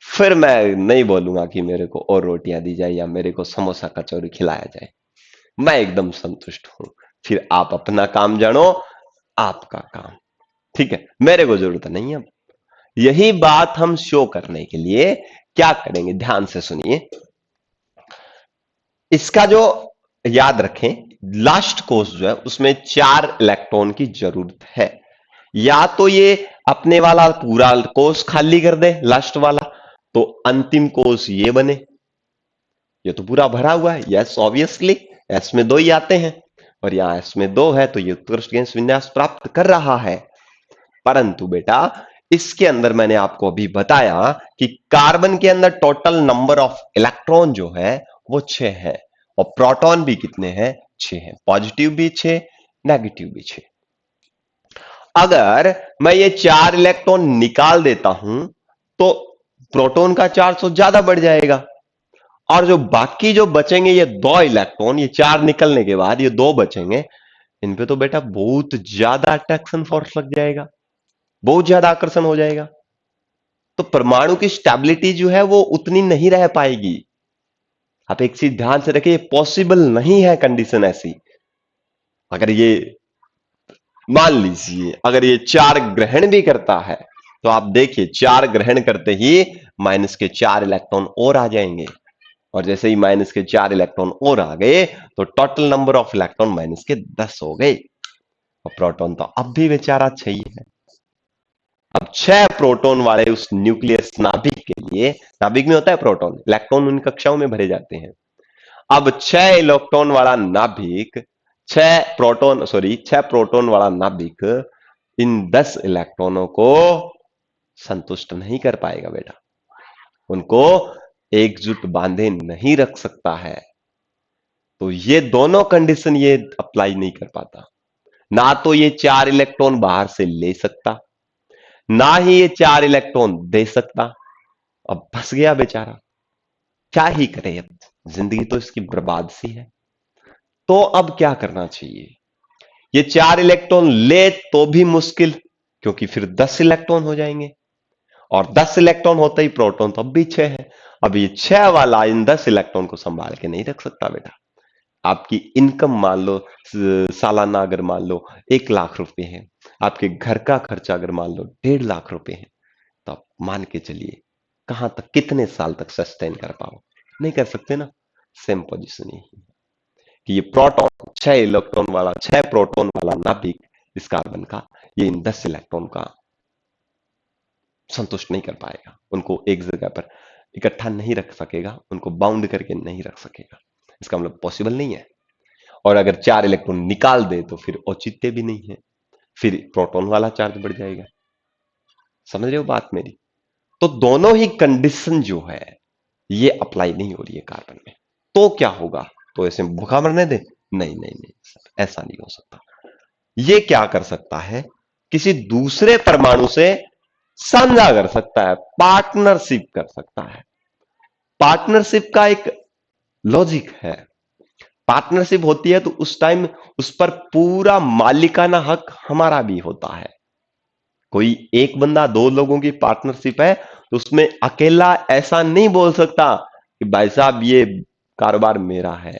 फिर मैं नहीं बोलूंगा कि मेरे को और रोटियां दी जाए या मेरे को समोसा कचौरी खिलाया जाए। मैं एकदम संतुष्ट हूं। फिर आप अपना काम जानो, आपका काम। ठीक है, मेरे को जरूरत नहीं है अब। यही बात हम शो करने के लिए क्या करेंगे, ध्यान से सुनिए। इसका जो याद रखें, लास्ट कोष जो है उसमें 4 इलेक्ट्रॉन की जरूरत है। या तो ये अपने वाला पूरा कोष खाली कर दे लास्ट वाला, तो अंतिम कोष ये बने। ये तो पूरा भरा हुआ है, यस ऑब्वियसली एस में 2 ही आते हैं, और यहां एस में 2 है तो ये उत्कृष्ट गैस विन्यास प्राप्त कर रहा है। परंतु बेटा, इसके अंदर मैंने आपको अभी बताया कि कार्बन के अंदर टोटल नंबर ऑफ इलेक्ट्रॉन जो है वो 6 है, और प्रोटॉन भी कितने हैं, 6 हैं। पॉजिटिव भी 6, नेगेटिव भी 6। अगर मैं ये 4 इलेक्ट्रॉन निकाल देता हूं तो प्रोटॉन का चार्ज तो ज्यादा बढ़ जाएगा, और जो बाकी जो बचेंगे ये 2 इलेक्ट्रॉन, ये 4 निकलने के बाद ये 2 बचेंगे, इन पे तो बेटा बहुत ज्यादा अट्रैक्शन फोर्स लग जाएगा, बहुत ज्यादा आकर्षण हो जाएगा। तो परमाणु की स्टेबिलिटी जो है वो उतनी नहीं रह पाएगी। आप एक चीज ध्यान से रखिए, पॉसिबल नहीं है कंडीशन ऐसी। अगर ये मान लीजिए अगर ये 4 ग्रहण भी करता है, तो आप देखिए 4 ग्रहण करते ही माइनस के 4 इलेक्ट्रॉन और आ जाएंगे, और जैसे ही माइनस के 4 इलेक्ट्रॉन और आ गए तो total number of electron minus के 10 हो गए। और प्रोटॉन तो अब भी बेचारा 6 ही है। अब 6 प्रोटॉन वाले उस न्यूक्लियस नाभिक के लिए, नाभिक में होता है प्रोटॉन, इलेक्ट्रॉन उन कक्षाओं में भरे जाते हैं। अब 6 इलेक्ट्रॉन वाला नाभिक, 6 प्रोटॉन वाला नाभिक इन 10 इलेक्ट्रॉनों को संतुष्ट नहीं कर पाएगा बेटा, उनको एकजुट बांधे नहीं रख सकता है। तो ये दोनों कंडीशन ये अप्लाई नहीं कर पाता। ना तो ये 4 इलेक्ट्रॉन बाहर से ले सकता, ना ही ये 4 इलेक्ट्रॉन दे सकता। अब फंस गया बेचारा, क्या ही करे, अब जिंदगी तो इसकी बर्बाद सी है। तो अब क्या करना चाहिए, ये 4 इलेक्ट्रॉन ले तो भी मुश्किल, क्योंकि फिर 10 इलेक्ट्रॉन हो जाएंगे, और 10 इलेक्ट्रॉन होते ही प्रोटॉन तो अब भी 6 है। अब ये 6 वाला इन 10 इलेक्ट्रॉन को संभाल के नहीं रख सकता बेटा। आपकी इनकम मान लो, सालाना अगर मान लो 1 लाख रुपए है, आपके घर का खर्चा अगर मान लो 1.5 लाख रुपए है, तो आप मान के चलिए कहां तक, कितने साल तक सस्टेन कर पाओ, नहीं कर सकते ना। सेम पोजीशन यही है कि ये प्रोटॉन 6 प्रोटॉन वाला नाभिक इस कार्बन का, ये इन 10 इलेक्ट्रॉन का संतुष्ट नहीं कर पाएगा, उनको एक जगह पर इकट्ठा नहीं रख सकेगा, उनको बाउंड करके नहीं रख सकेगा। इसका मतलब पॉसिबल नहीं है। और अगर 4 इलेक्ट्रॉन निकाल दे तो फिर औचित्य भी नहीं है, फिर प्रोटॉन वाला चार्ज बढ़ जाएगा। समझ रहे हो बात मेरी? तो दोनों ही कंडीशन जो है ये अप्लाई नहीं हो रही है कार्बन में। तो क्या होगा, तो ऐसे भूखा मरने दे? नहीं नहीं नहीं सर, ऐसा नहीं हो सकता। ये क्या कर सकता है, किसी दूसरे परमाणु से साझा कर सकता है, पार्टनरशिप कर सकता है। पार्टनरशिप का एक लॉजिक है, पार्टनरशिप होती है तो उस टाइम उस पर पूरा मालिकाना हक हमारा भी होता है। कोई एक बंदा 2 लोगों की पार्टनरशिप है तो उसमें अकेला ऐसा नहीं बोल सकता कि भाई साहब ये कारोबार मेरा है।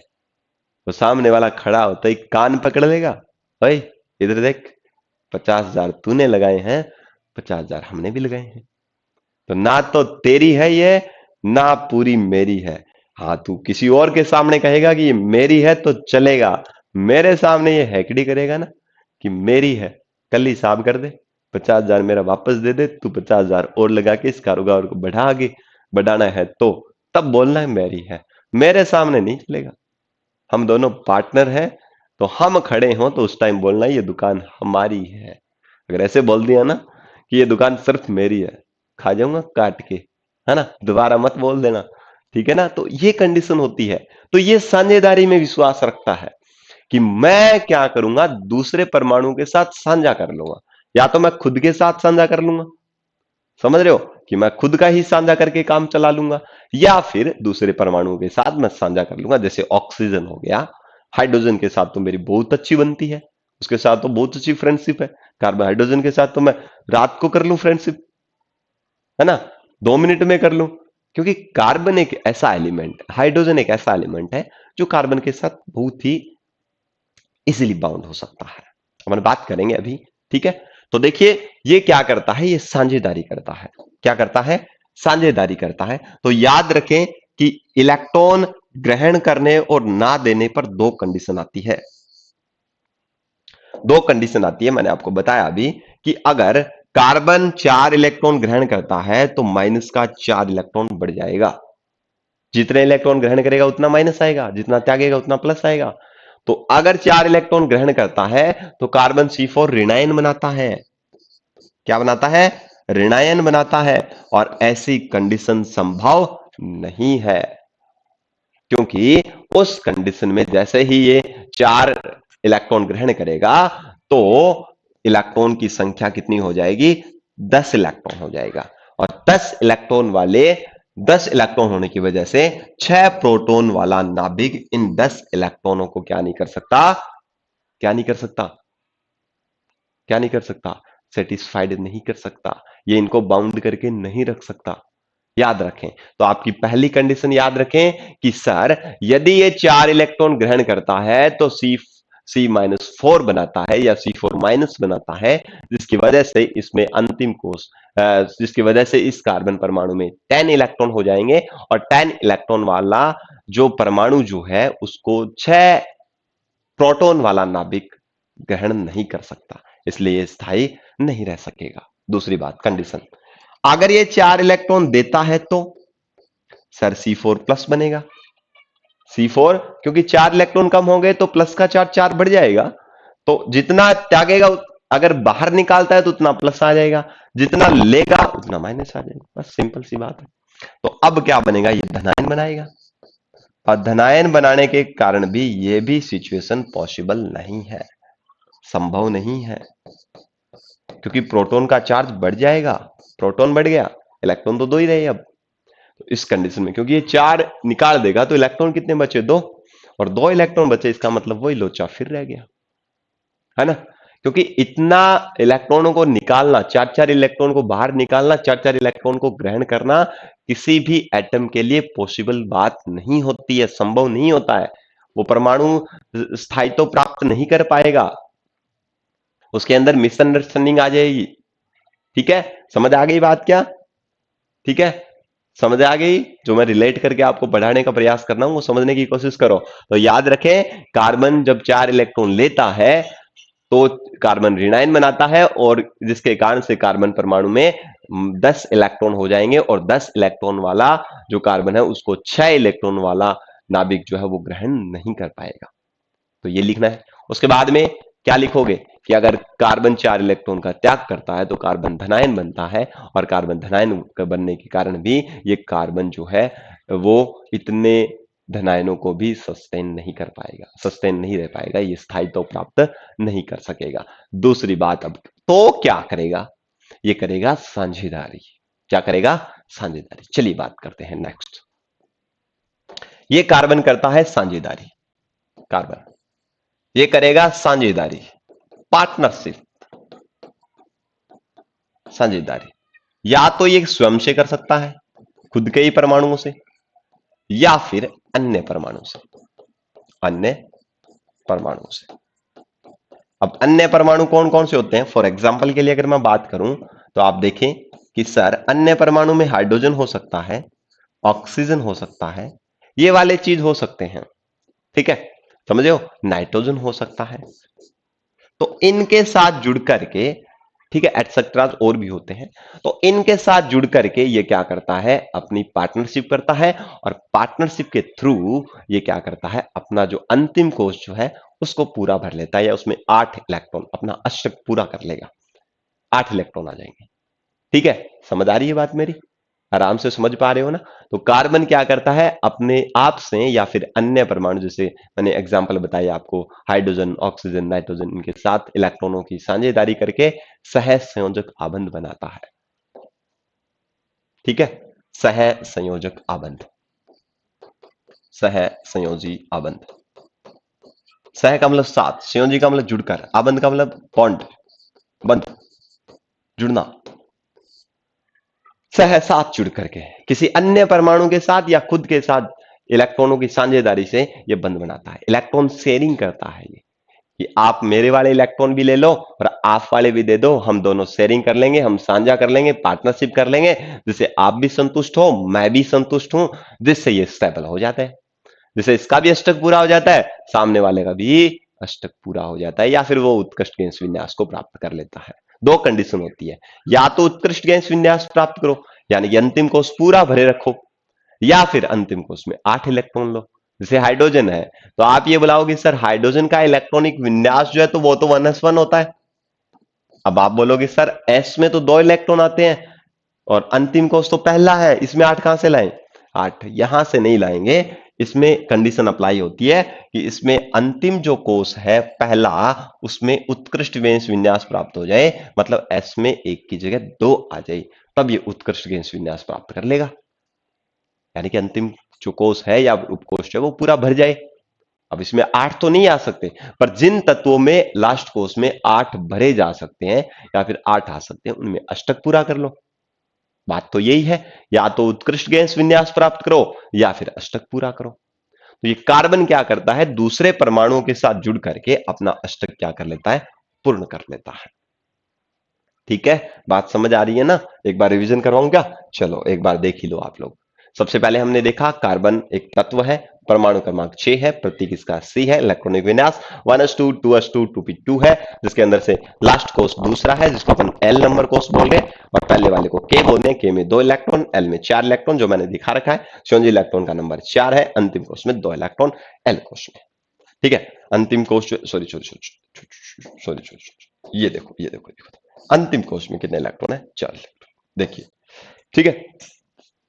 तो सामने वाला खड़ा होता ही कान पकड़ लेगा, भाई इधर देख, 50,000 तूने लगाए हैं, 50,000 हमने भी लगाए हैं, तो ना तो तेरी है ये, ना पूरी मेरी है। हाँ, तू किसी और के सामने कहेगा कि ये मेरी है तो चलेगा, मेरे सामने ये हैकड़ी करेगा ना कि मेरी है, कल ही हिसाब कर दे, 50,000 मेरा वापस दे दे, तू 50,000 और लगा के इस कारोबार को बढ़ाना है तो तब बोलना है मेरी है, मेरे सामने नहीं चलेगा। हम दोनों पार्टनर हैं, तो हम खड़े हों तो उस टाइम बोलना ये दुकान हमारी है। अगर ऐसे बोल दिया ना कि ये दुकान सिर्फ मेरी है, खा जाऊंगा काट के, है ना, दोबारा मत बोल देना, ठीक है ना। तो ये कंडीशन होती है। तो ये साझेदारी में विश्वास रखता है कि मैं क्या करूंगा, दूसरे परमाणु के साथ साझा कर लूंगा, या तो मैं खुद के साथ साझा कर लूंगा, समझ रहे हो, कि मैं खुद का ही साझा करके काम चला लूंगा, या फिर दूसरे परमाणुओं के साथ मैं साझा कर लूंगा। जैसे ऑक्सीजन हो गया, हाइड्रोजन के साथ तो मेरी बहुत अच्छी बनती है, उसके साथ तो बहुत अच्छी फ्रेंडशिप है। कार्बन हाइड्रोजन के साथ तो मैं रात को कर लूं फ्रेंडशिप, है ना। 2 मिनट में कर लूं, क्योंकि कार्बन एक ऐसा एलिमेंट, हाइड्रोजन एक ऐसा एलिमेंट है जो कार्बन के साथ बहुत ही इजीली बाउंड हो सकता है। हम बात करेंगे अभी, ठीक है। तो देखिए ये क्या करता है, ये साझेदारी करता है। क्या करता है? साझेदारी करता है। तो याद रखें कि इलेक्ट्रॉन ग्रहण करने और ना देने पर दो कंडीशन आती है। दो कंडीशन आती है, मैंने आपको बताया अभी कि अगर कार्बन 4 इलेक्ट्रॉन ग्रहण करता है तो माइनस का 4 इलेक्ट्रॉन बढ़ जाएगा। जितने इलेक्ट्रॉन ग्रहण करेगा उतना माइनस आएगा, जितना त्यागेगा उतना प्लस आएगा। तो अगर 4 इलेक्ट्रॉन ग्रहण करता है तो कार्बन C4 ऋणायन बनाता है। क्या बनाता है? ऋणायन बनाता है। और ऐसी कंडीशन संभव नहीं है, क्योंकि उस कंडीशन में जैसे ही ये 4 इलेक्ट्रॉन ग्रहण करेगा तो इलेक्ट्रॉन की संख्या कितनी हो जाएगी? 10 इलेक्ट्रॉन हो जाएगा। और 10 इलेक्ट्रॉन होने की वजह से 6 प्रोटॉन वाला नाभिक इन 10 इलेक्ट्रॉनों को क्या नहीं कर सकता? क्या नहीं कर सकता? क्या नहीं कर सकता? सेटिस्फाइड नहीं कर सकता। ये इनको बाउंड करके नहीं रख सकता। याद रखें। तो आपकी पहली कंडीशन याद रखें कि सर यदि ये 4 इलेक्ट्रॉन ग्रहण करता है तो C-4 बनाता है या C4- बनाता है, जिसकी वजह से इसमें अंतिम कोष, जिसकी वजह से इस कार्बन परमाणु में 10 इलेक्ट्रॉन हो जाएंगे। और 10 इलेक्ट्रॉन वाला जो परमाणु जो है उसको 6 प्रोटॉन वाला नाभिक ग्रहण नहीं कर सकता, इसलिए ये स्थायी नहीं रह सकेगा। दूसरी बात, कंडीशन, अगर ये 4 इलेक्ट्रॉन देता है तो सर C4+ बनेगा। C4, क्योंकि 4 इलेक्ट्रॉन कम हो गए तो प्लस का चार्ज 4 बढ़ जाएगा। तो जितना त्यागेगा, अगर बाहर निकालता है तो उतना प्लस आ जाएगा, जितना लेगा उतना माइनस आ जाएगा। बस सिंपल सी बात है। तो अब क्या बनेगा? ये धनायन बनाएगा। और धनायन बनाने के कारण भी ये भी सिचुएशन पॉसिबल नहीं है, संभव नहीं है, क्योंकि प्रोटॉन का चार्ज बढ़ जाएगा। प्रोटॉन बढ़ गया, इलेक्ट्रॉन तो दो ही रहे अब। तो इस कंडीशन में क्योंकि ये 4 निकाल देगा तो इलेक्ट्रॉन कितने बचे? 2। और 2 इलेक्ट्रॉन बचे, इसका मतलब वही लोचा फिर रह गया, है ना। क्योंकि इतना इलेक्ट्रॉनों को निकालना, 4-4 इलेक्ट्रॉन को बाहर निकालना, 4-4 इलेक्ट्रॉन को ग्रहण करना किसी भी एटम के लिए पॉसिबल बात नहीं होती है, संभव नहीं होता है। वो परमाणु स्थायित्व प्राप्त नहीं कर पाएगा, उसके अंदर मिसअंडरस्टैंडिंग आ जाएगी। ठीक है, समझ आ गई बात क्या? ठीक है, समझ आ गई? जो मैं रिलेट करके आपको बढ़ाने का प्रयास कर रहा हूं वो समझने की कोशिश करो। तो याद रखें, कार्बन जब 4 इलेक्ट्रॉन लेता है तो कार्बन ऋणायन बनाता है, और जिसके कारण से कार्बन परमाणु में 10 इलेक्ट्रॉन हो जाएंगे, और 10 इलेक्ट्रॉन वाला जो कार्बन है उसको 6 इलेक्ट्रॉन वाला नाभिक जो है वो ग्रहण नहीं कर पाएगा। तो ये लिखना है। उसके बाद में क्या लिखोगे कि अगर कार्बन 4 इलेक्ट्रॉन का त्याग करता है तो कार्बन धनायन बनता है, और कार्बन धनायन बनने के कारण भी ये कार्बन जो है वो इतने धनायनों को भी सस्टेन नहीं कर पाएगा, सस्टेन नहीं रह पाएगा, ये स्थायित्व प्राप्त नहीं कर सकेगा। दूसरी बात, अब तो क्या करेगा? ये करेगा साझेदारी। क्या करेगा? साझेदारी। चलिए बात करते हैं नेक्स्ट। ये कार्बन करता है साझेदारी। कार्बन ये करेगा साझेदारी, पार्टनरशिप, साझेदारी। या तो ये स्वयं से कर सकता है, खुद के ही परमाणुओं से, या फिर अन्य परमाणु से, अन्य परमाणु से। अब अन्य परमाणु कौन कौन से होते हैं? फॉर एग्जाम्पल के लिए अगर मैं बात करूं तो आप देखें कि सर अन्य परमाणु में हाइड्रोजन हो सकता है, ऑक्सीजन हो सकता है, ये वाले चीज हो सकते हैं। ठीक है, समझे हो? नाइट्रोजन हो सकता है। तो इनके साथ जुड़ करके, ठीक है, एटसेट्रा और भी होते हैं, तो इनके साथ जुड़ करके ये क्या करता है? अपनी पार्टनरशिप करता है, और पार्टनरशिप के थ्रू ये क्या करता है? अपना जो अंतिम कोष जो है उसको पूरा भर लेता है, या उसमें 8 इलेक्ट्रॉन अपना अष्टक पूरा कर लेगा, 8 इलेक्ट्रॉन आ जाएंगे। ठीक है, समझ आ रही है बात मेरी? आराम से समझ पा रहे हो ना? तो कार्बन क्या करता है? अपने आप से या फिर अन्य परमाणु, जैसे मैंने एग्जांपल बताया आपको, हाइड्रोजन, ऑक्सीजन, नाइट्रोजन, इनके साथ इलेक्ट्रॉनों की साझेदारी करके सह संयोजक आबंध बनाता है। ठीक है, सह संयोजक आबंध, सह संयोजी आबंध। सह का मतलब साथ, संयोजी का मतलब जुड़कर, आबंध का मतलब बॉन्ड, बंध, जुड़ना। सहसाथ जुड़ करके किसी अन्य परमाणु के साथ या खुद के साथ इलेक्ट्रॉनों की साझेदारी से ये बंध बनाता है। इलेक्ट्रॉन शेयरिंग करता है ये, कि आप मेरे वाले इलेक्ट्रॉन भी ले लो और आप वाले भी दे दो, हम दोनों शेयरिंग कर लेंगे, हम साझा कर लेंगे, पार्टनरशिप कर लेंगे, जिससे आप भी संतुष्ट हो, मैं भी संतुष्ट हूं, जिससे ये स्टेबल हो जाता है, जिससे इसका भी अष्टक पूरा हो जाता है, सामने वाले का भी अष्टक पूरा हो जाता है, या फिर वो उत्कृष्ट गैस विन्यास को प्राप्त कर लेता है। दो कंडीशन होती है, या तो उत्कृष्ट गैस विन्यास प्राप्त करो, यानी कि अंतिम कोष पूरा भरे रखो, या फिर अंतिम कोष में 8 इलेक्ट्रॉन लो। जैसे हाइड्रोजन है, तो आप ये बुलाओगे सर हाइड्रोजन का इलेक्ट्रॉनिक विन्यास जो है तो वो तो 1s1 होता है। अब आप बोलोगे सर एस में तो 2 इलेक्ट्रॉन आते हैं और अंतिम कोष तो पहला है, इसमें 8 कहां से लाएं? 8 यहां से नहीं लाएंगे, इसमें कंडीशन अप्लाई होती है कि इसमें अंतिम जो कोष है पहला, उसमें उत्कृष्ट गैस विन्यास प्राप्त हो जाए, मतलब एस में 1 की जगह 2 आ जाए, तब ये उत्कृष्ट गैस विन्यास प्राप्त कर लेगा, यानी कि अंतिम जो कोष है या उपकोष है वो पूरा भर जाए। अब इसमें 8 तो नहीं आ सकते, पर जिन तत्वों में लास्ट कोष में 8 भरे जा सकते हैं या फिर 8 आ सकते हैं, उनमें अष्टक पूरा कर लो। बात तो यही है, या तो उत्कृष्ट गैस विन्यास प्राप्त करो या फिर अष्टक पूरा करो। तो ये कार्बन क्या करता है, दूसरे परमाणुओं के साथ जुड़ करके अपना अष्टक क्या कर लेता है, पूर्ण कर लेता है। ठीक है, बात समझ आ रही है ना? एक बार रिवीजन करवाऊं क्या? चलो एक बार देख ही लो आप लोग। सबसे पहले हमने देखा कार्बन एक तत्व है, परमाणु क्रमांक 6 है, प्रतीक इसका C है, इलेक्ट्रॉनिक विन्यास 1s2 2s2 2p2 है, जिसके अंदर से लास्ट कोष दूसरा है जिसको अपन L नंबर कोष बोल रहे हैं, और पहले वाले को K बोलते हैं। K में 2 इलेक्ट्रॉन, L में 4 इलेक्ट्रॉन, जो मैंने दिखा रखा है। संयोजी इलेक्ट्रॉन का नंबर 4 है, अंतिम कोष में 2 इलेक्ट्रॉन L कोष में। ठीक है, अंतिम कोष सॉरी ये देखो अंतिम कोष में कितने इलेक्ट्रॉन है, 4 इलेक्ट्रॉन। देखिए, ठीक है,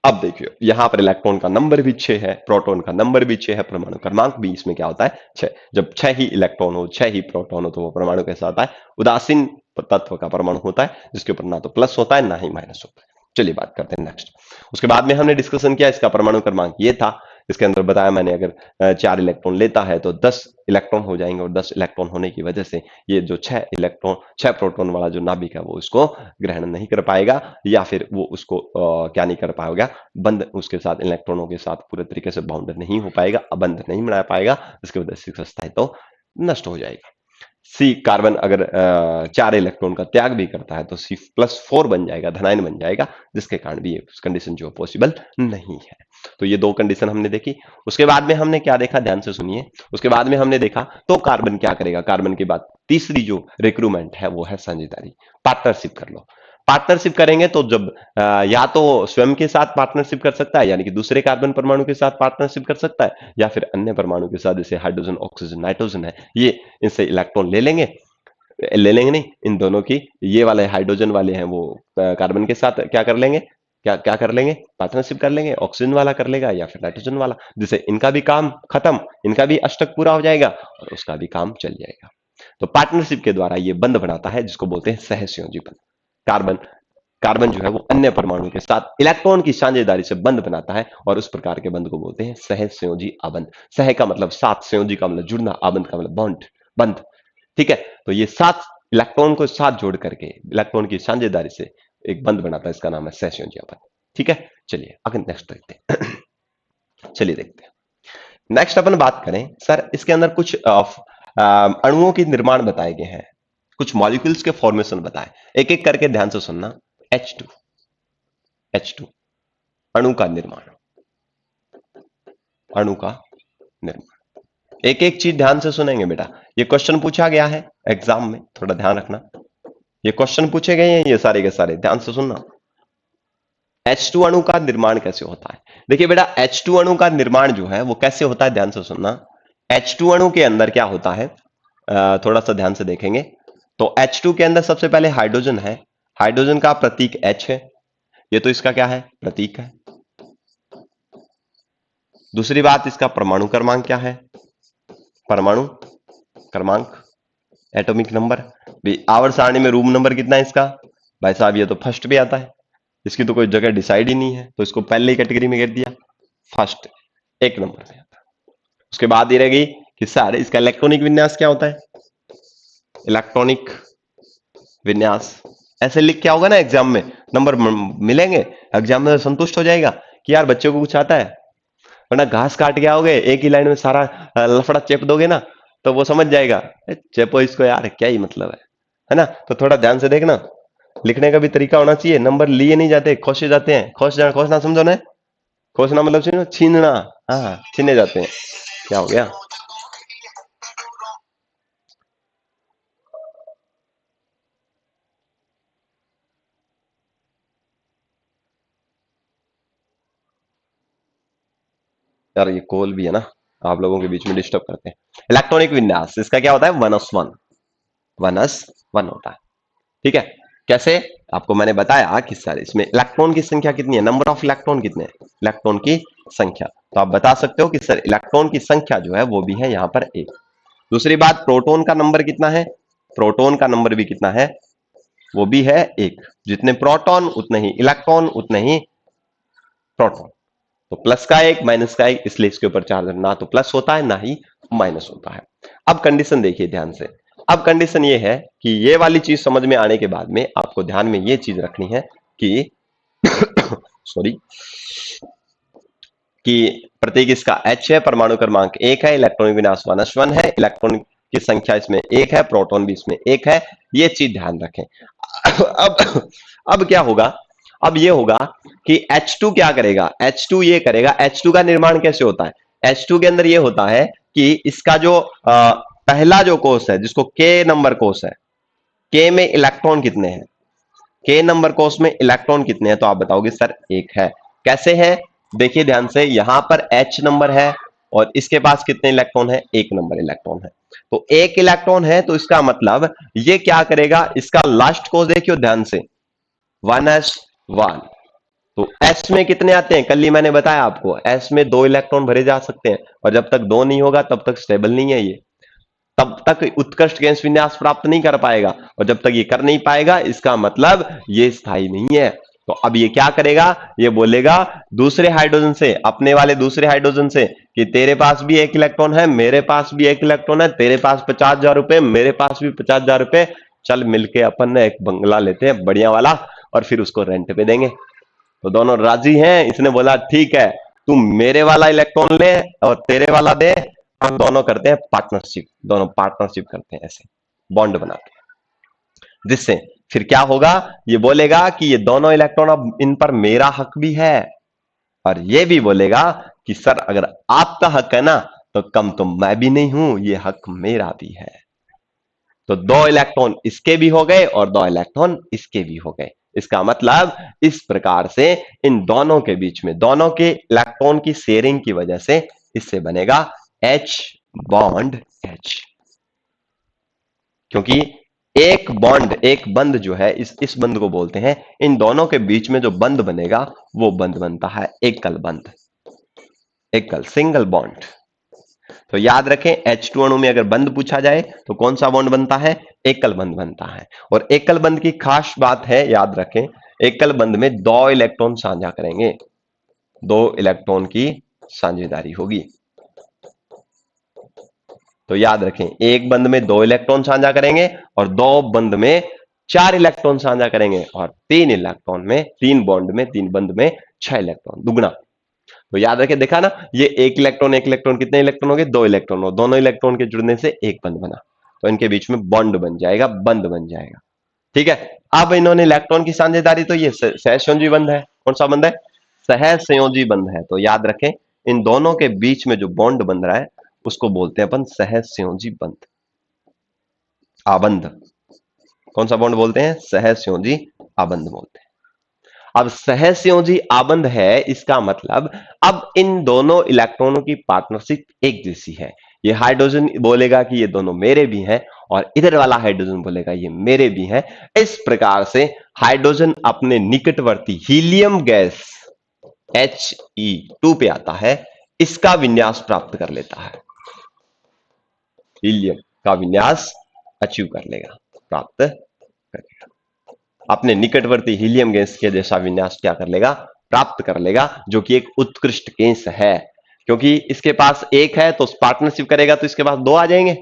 अब देखिए यहां पर इलेक्ट्रॉन का नंबर भी 6 है, प्रोटॉन का नंबर भी 6 है, परमाणु क्रमांक भी इसमें क्या होता है, 6। जब 6 ही इलेक्ट्रॉन हो, 6 ही प्रोटॉन हो, तो वो परमाणु कैसा होता है, उदासीन तत्व का परमाणु होता है, जिसके ऊपर ना तो प्लस होता है ना ही माइनस होता है। चलिए बात करते हैं नेक्स्ट। उसके बाद में हमने डिस्कशन किया, इसका परमाणु क्रमांक ये था, इसके अंदर बताया मैंने, अगर 4 इलेक्ट्रॉन लेता है तो 10 इलेक्ट्रॉन हो जाएंगे, और 10 इलेक्ट्रॉन होने की वजह से ये जो 6 प्रोटॉन वाला जो नाभिक है वो इसको ग्रहण नहीं कर पाएगा, या फिर वो उसको क्या नहीं कर पाएगा, बंद उसके साथ इलेक्ट्रॉनों के साथ पूरे तरीके से बाउंड नहीं हो पाएगा, बंध नहीं बना पाएगा, जिसकी वजह से स्थायित्व नष्ट हो जाएगा। सी कार्बन अगर 4 इलेक्ट्रॉन का त्याग भी करता है तो C+4 बन जाएगा, धनायन बन जाएगा, जिसके कारण भी ये कंडीशन जो पॉसिबल नहीं है। तो ये दो कंडीशन हमने देखी। उसके बाद में हमने क्या देखा, ध्यान से सुनिए। उसके बाद में हमने देखा तो कार्बन क्या करेगा, कार्बन के बाद तीसरी जो रिक्रूटमेंट है वो है साझेदारी, पार्टनरशिप कर लो। पार्टनरशिप करेंगे तो जब या तो स्वयं के साथ पार्टनरशिप कर सकता है, यानी कि दूसरे कार्बन परमाणु के साथ पार्टनरशिप कर सकता है, या फिर अन्य परमाणु के साथ, जैसे हाइड्रोजन, ऑक्सीजन, नाइट्रोजन है, ये इनसे इलेक्ट्रॉन ले लेंगे नहीं, इन दोनों की, ये वाले हाइड्रोजन वाले हैं वो कार्बन के साथ क्या कर लेंगे, क्या कर लेंगे, पार्टनरशिप कर लेंगे, ऑक्सीजन वाला कर लेगा या फिर नाइट्रोजन वाला, जिससे इनका भी काम खत्म, इनका भी अष्टक पूरा हो जाएगा और उसका भी काम चल जाएगा। तो पार्टनरशिप के द्वारा ये बंध बनाता है, जिसको बोलते हैं सहसंयोजी बंध। कार्बन जो है वो अन्य परमाणु के साथ इलेक्ट्रॉन की साझेदारी से बंध बनाता है, और उस प्रकार के बंध को बोलते हैं सहसंयोजी आबंध। सह का मतलब साथ, संयोजी का मतलब जुड़ना, आबंध का मतलब बॉन्ड, बंध। ठीक है, तो ये 7 इलेक्ट्रॉन को साथ जोड़ करके इलेक्ट्रॉन की साझेदारी से एक बंध बनाता है, इसका नाम है सहसंयोजी आबंध। ठीक है, चलिए अगर नेक्स्ट देखते हैं। चलिए देखते हैं नेक्स्ट। अपन बात करें सर, इसके अंदर कुछ अणुओं के निर्माण बताए गए हैं, कुछ मॉलिक्यूल्स के फॉर्मेशन बताए, एक एक करके ध्यान से सुनना। H2 अणु का निर्माण, अणु का निर्माण, एक एक चीज ध्यान से सुनेंगे बेटा। ये क्वेश्चन पूछा गया है एग्जाम में, थोड़ा ध्यान रखना, ये क्वेश्चन पूछे गए हैं, ये सारे के सारे ध्यान से सुनना। H2 अणु का निर्माण कैसे होता है? देखिए बेटा, H2 अणु का निर्माण जो है वो कैसे होता है, ध्यान से सुनना। H2 अणु के अंदर क्या होता है, थोड़ा सा ध्यान से देखेंगे तो H2 के अंदर सबसे पहले हाइड्रोजन है, हाइड्रोजन का प्रतीक H है, ये तो इसका क्या है, प्रतीक है। दूसरी बात, इसका परमाणु क्रमांक क्या है, परमाणु क्रमांक, एटॉमिक नंबर। आवर्त सारणी में रूम नंबर कितना है इसका, भाई साहब ये तो फर्स्ट भी आता है, इसकी तो कोई जगह डिसाइड ही नहीं है, तो इसको पहले ही कैटेगरी में कर दिया, फर्स्ट, 1 नंबर में आता है। उसके बाद ये रह गई कि सर इसका इलेक्ट्रॉनिक विन्यास क्या होता है, इलेक्ट्रॉनिक विन्यास ऐसे लिख के आओगे ना एग्जाम में, नंबर मिलेंगे, एग्जामिनर संतुष्ट हो जाएगा कि यार बच्चे को कुछ आता है। वरना घास काट के आओगे, एक ही लाइन में सारा लफड़ा चेप दोगे ना, तो वो समझ जाएगा चेपो इसको यार, क्या ही मतलब है ना। तो थोड़ा ध्यान से देखना, लिखने का भी तरीका होना चाहिए। नंबर लिए नहीं जाते, खोसे जाते हैं। खोसना समझो ना, खोसना मतलब छीनना। हाँ, छीने जाते हैं। क्या हो गया? यार ये कॉल भी है ना, आप लोगों के बीच में डिस्टर्ब करते हैं। इलेक्ट्रॉनिक विन्यास, इसका क्या होता है? 1s1, 1s1 होता है। ठीक है। कैसे? आपको मैंने बताया कि सर इसमें इलेक्ट्रॉन की संख्या कितनी है, नंबर ऑफ इलेक्ट्रॉन कितने हैं, इलेक्ट्रॉन की संख्या। तो आप बता सकते हो कि सर इलेक्ट्रॉन की संख्या जो है वो भी है यहां पर एक। दूसरी बात, प्रोटॉन का नंबर कितना है? प्रोटॉन का नंबर भी कितना है? वो भी है एक। जितने प्रोटॉन उतने ही इलेक्ट्रॉन, उतने ही प्रोटॉन। तो प्लस का एक, माइनस का एक, इसलिए इसके ऊपर चार्ज ना तो प्लस होता है ना ही माइनस होता है। अब कंडीशन देखिए ध्यान से। अब कंडीशन ये है कि ये वाली चीज समझ में आने के बाद में आपको ध्यान में ये चीज रखनी है कि सॉरी, कि प्रतीक इसका H है, परमाणु क्रमांक एक है, इलेक्ट्रॉनिक विन्यास 1s1 है, इलेक्ट्रॉन की संख्या इसमें एक है, प्रोटॉन भी इसमें एक है। ये चीज ध्यान रखें। अब क्या होगा? अब ये होगा कि H2 क्या करेगा? H2 ये करेगा, H2 का निर्माण कैसे होता है? H2 के अंदर ये होता है कि इसका जो पहला जो कोष है, जिसको K नंबर कोष है, K में इलेक्ट्रॉन कितने हैं? K नंबर कोष में इलेक्ट्रॉन कितने हैं? तो आप बताओगे सर एक है। कैसे है? देखिए ध्यान से, यहां पर H नंबर है और इसके पास कितने इलेक्ट्रॉन है? एक नंबर इलेक्ट्रॉन है। तो एक इलेक्ट्रॉन है, तो इसका मतलब ये क्या करेगा? इसका लास्ट कोष देखियो ध्यान से, 1s1। तो S में कितने आते हैं? कल ही मैंने बताया आपको, S में 2 इलेक्ट्रॉन भरे जा सकते हैं, और जब तक 2 नहीं होगा तब तक स्टेबल नहीं है ये, तब तक उत्कृष्ट गैस विन्यास प्राप्त नहीं कर पाएगा। और जब तक ये कर नहीं पाएगा, इसका मतलब ये स्थायी नहीं है। तो अब ये क्या करेगा? ये बोलेगा दूसरे हाइड्रोजन से, अपने वाले दूसरे हाइड्रोजन से, कि तेरे पास भी एक इलेक्ट्रॉन है, मेरे पास भी एक इलेक्ट्रॉन है, तेरे पास 50,000 रुपए, मेरे पास भी 50,000 रुपए, चल मिलके अपन एक बंगला लेते हैं बढ़िया वाला, और फिर उसको रेंट पे देंगे। तो दोनों राजी हैं। इसने बोला ठीक है, तुम मेरे वाला इलेक्ट्रॉन ले और तेरे वाला दे, हम दोनों करते हैं पार्टनरशिप, दोनों पार्टनरशिप करते हैं ऐसे बॉन्ड बना के। जिससे फिर क्या होगा? ये बोलेगा कि ये दोनों इलेक्ट्रॉन, अब इन पर मेरा हक भी है, और ये भी बोलेगा कि सर अगर आपका हक है ना, तो कम तो मैं भी नहीं हूं, ये हक मेरा भी है। तो 2 इलेक्ट्रॉन इसके भी हो गए और 2 इलेक्ट्रॉन इसके भी हो गए। इसका मतलब इस प्रकार से इन दोनों के बीच में, दोनों के इलेक्ट्रॉन की शेयरिंग की वजह से इससे बनेगा H बॉन्ड H। क्योंकि एक बॉन्ड, एक बंध जो है, इस बंध को बोलते हैं, इन दोनों के बीच में जो बंध बनेगा वो बंध बनता है एकल बंध, एकल सिंगल बॉन्ड। तो याद रखें, H2 अणु में अगर बंध पूछा जाए तो कौन सा बॉन्ड बनता है? एकल बंध बनता है। और एकल बंध की खास बात है, याद रखें, एकल बंध में 2 इलेक्ट्रॉन साझा करेंगे, 2 इलेक्ट्रॉन की साझेदारी होगी। तो याद रखें, एक बंध में 2 इलेक्ट्रॉन साझा करेंगे और 2 बंध में 4 इलेक्ट्रॉन साझा करेंगे, और 3 इलेक्ट्रॉन में, 3 बॉन्ड में, 3 बंध में 6 इलेक्ट्रॉन, दुगना। तो याद रखें, देखा ना, ये एक इलेक्ट्रॉन कितने इलेक्ट्रॉन हो गए? 2 इलेक्ट्रॉन, और दोनों इलेक्ट्रॉन के जुड़ने से एक बंध बना, तो इनके बीच में बॉन्ड बन जाएगा, बंध बन जाएगा। ठीक है। अब इन्होंने इलेक्ट्रॉन की साझेदारी, तो ये सहसंयोजी बंध है। कौन सा बंध है? सहसंयोजी बंध है। तो याद रखें, इन दोनों के बीच में जो बॉन्ड बन रहा है उसको बोलते हैं अपन सहसंयोजी बंध, आबंध। कौन सा बॉन्ड बोलते हैं? सहसंयोजी आबंध बोलते हैं। अब सहसंयोजी आबंध है, इसका मतलब अब इन दोनों इलेक्ट्रॉनों की पार्टनरशिप एक जैसी है। ये हाइड्रोजन बोलेगा कि ये दोनों मेरे भी हैं, और इधर वाला हाइड्रोजन बोलेगा ये मेरे भी हैं। इस प्रकार से हाइड्रोजन अपने निकटवर्ती हीलियम गैस He2 पे आता है, इसका विन्यास प्राप्त कर लेता है, हीलियम का विन्यास अचीव कर लेगा, प्राप्त करेगा, अपने निकटवर्ती हीलियम गैस के जैसा विन्यास क्या कर लेगा? प्राप्त कर लेगा, जो कि एक उत्कृष्ट गैस है। क्योंकि इसके पास एक है तो पार्टनरशिप करेगा तो इसके पास 2 आ जाएंगे।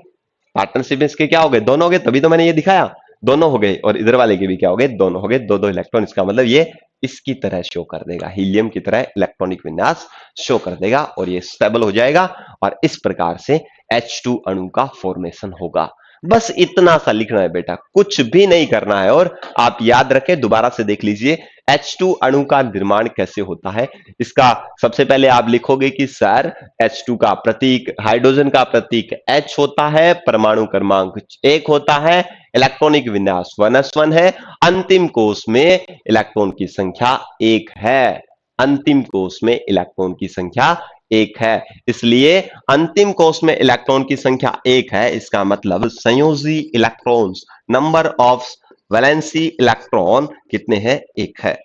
पार्टनरशिप में इसके क्या हो गए? दोनों हो गए, तभी तो मैंने ये दिखाया, दोनों हो गए। और इधर वाले के भी क्या हो गए? दोनों हो गए, 2-2 इलेक्ट्रॉन। इसका मतलब ये इसकी तरह शो कर देगा, हीलियम की तरह इलेक्ट्रॉनिक विन्यास शो कर देगा और ये स्टेबल हो जाएगा और इस प्रकार से H2 अणु का फॉर्मेशन होगा। बस इतना सा लिखना है बेटा, कुछ भी नहीं करना है। और आप याद रखें, दोबारा से देख लीजिए H2 अणु का निर्माण कैसे होता है। इसका सबसे पहले आप लिखोगे कि सर H2 का प्रतीक, हाइड्रोजन का प्रतीक H होता है, परमाणु क्रमांक 1 होता है, इलेक्ट्रॉनिक विन्यास 1s1 है, अंतिम कोष में इलेक्ट्रॉन की संख्या 1 है। अंतिम कोष में इलेक्ट्रॉन की संख्या 1 है, इसलिए अंतिम कोष में इलेक्ट्रॉन की संख्या 1 है। इसका मतलब संयोजी electrons, number of valency electron कितने हैं? 1 है।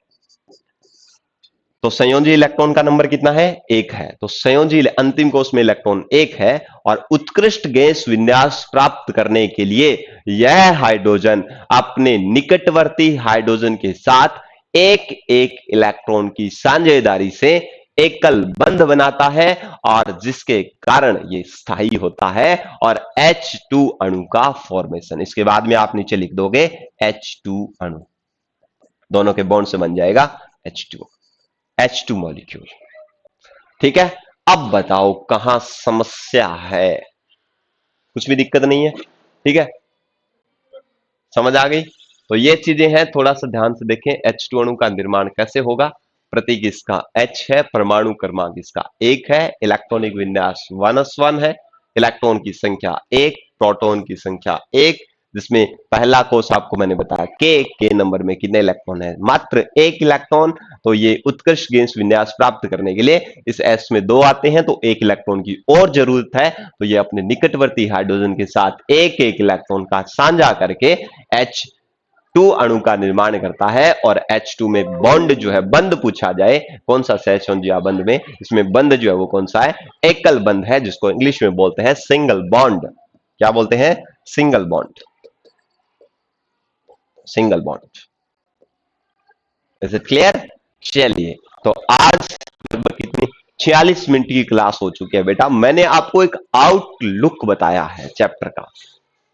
तो संयोजी इलेक्ट्रॉन का नंबर कितना है? 1 है। तो संयोजी अंतिम कोष में इलेक्ट्रॉन 1 है और उत्कृष्ट गैस विन्यास प्राप्त करने के लिए यह हाइड्रोजन अपने निकटवर्ती हाइड्रोजन के साथ एक एक इलेक्ट्रॉन की साझेदारी से एकल बंध बनाता है और जिसके कारण ये स्थायी होता है और H2 अणु का फॉर्मेशन। इसके बाद में आप नीचे लिख दोगे H2 अणु, दोनों के बॉन्ड से बन जाएगा H2 मॉलिक्यूल। ठीक है, अब बताओ कहां समस्या है? कुछ भी दिक्कत नहीं है, ठीक है, समझ आ गई? तो ये चीजें हैं, थोड़ा सा ध्यान से देखें। H2 अणु का निर्माण कैसे होगा? प्रतीक इसका H है, परमाणु क्रमांक इसका 1 है, इलेक्ट्रॉनिक विन्यास 1s1 है, इलेक्ट्रॉन की संख्या 1, प्रोटॉन की संख्या 1, जिसमें पहला कोष आपको मैंने बताया के नंबर में कितने इलेक्ट्रॉन है? मात्र 1 इलेक्ट्रॉन। तो ये उत्कृष्ट गैस विन्यास प्राप्त करने के लिए इस S में 2 आते हैं, तो 1 इलेक्ट्रॉन की और जरूरत है। तो ये अपने निकटवर्ती हाइड्रोजन के साथ एक एक इलेक्ट्रॉन का साझा करके H2 अणु का निर्माण करता है। और H2 में बॉन्ड जो है, बंध पूछा जाए कौन सा सहसंयोजी बंध में, इसमें बंध जो है वो कौन सा है? एकल बंध है, जिसको इंग्लिश में बोलते हैं सिंगल बॉन्ड। क्या बोलते हैं? Single bond, single bond. Is it clear? चलिए, तो आज लगभग कितनी 46 मिनट की क्लास हो चुकी है बेटा। मैंने आपको एक आउटलुक बताया है चैप्टर का,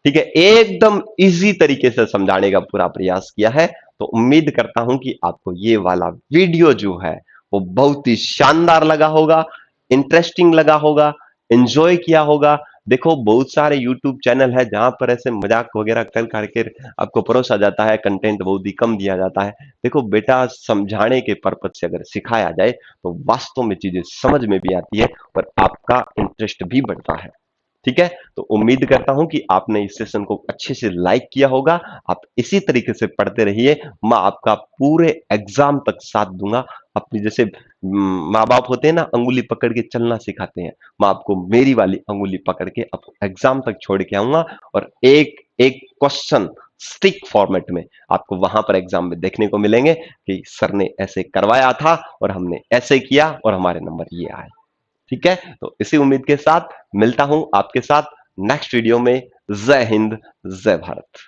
ठीक है, एकदम इजी तरीके से समझाने का पूरा प्रयास किया है। तो उम्मीद करता हूं कि आपको ये वाला वीडियो जो है वो बहुत ही शानदार लगा होगा, इंटरेस्टिंग लगा होगा, एंजॉय किया होगा। देखो, बहुत सारे यूट्यूब चैनल है जहां पर ऐसे मजाक वगैरह कर करके आपको परोसा जाता है, कंटेंट बहुत ही कम दिया जाता है। देखो बेटा, समझाने के पर्पज से अगर सिखाया जाए तो वास्तव में चीजें समझ में भी आती है और आपका इंटरेस्ट भी बढ़ता है। ठीक है, तो उम्मीद करता हूं कि आपने इस सेशन को अच्छे से लाइक किया होगा। आप इसी तरीके से पढ़ते रहिए, मैं आपका पूरे एग्जाम तक साथ दूंगा। अपनी जैसे माँ बाप होते हैं ना, अंगुली पकड़ के चलना सिखाते हैं, मैं आपको मेरी वाली अंगुली पकड़ के आपको एग्जाम तक छोड़ के आऊंगा और एक एक क्वेश्चन स्टिक फॉर्मेट में आपको वहां पर एग्जाम में देखने को मिलेंगे कि सर ने ऐसे करवाया था और हमने ऐसे किया और हमारे नंबर ये आए। ठीक है, तो इसी उम्मीद के साथ मिलता हूं आपके साथ नेक्स्ट वीडियो में। जय हिंद, जय भारत।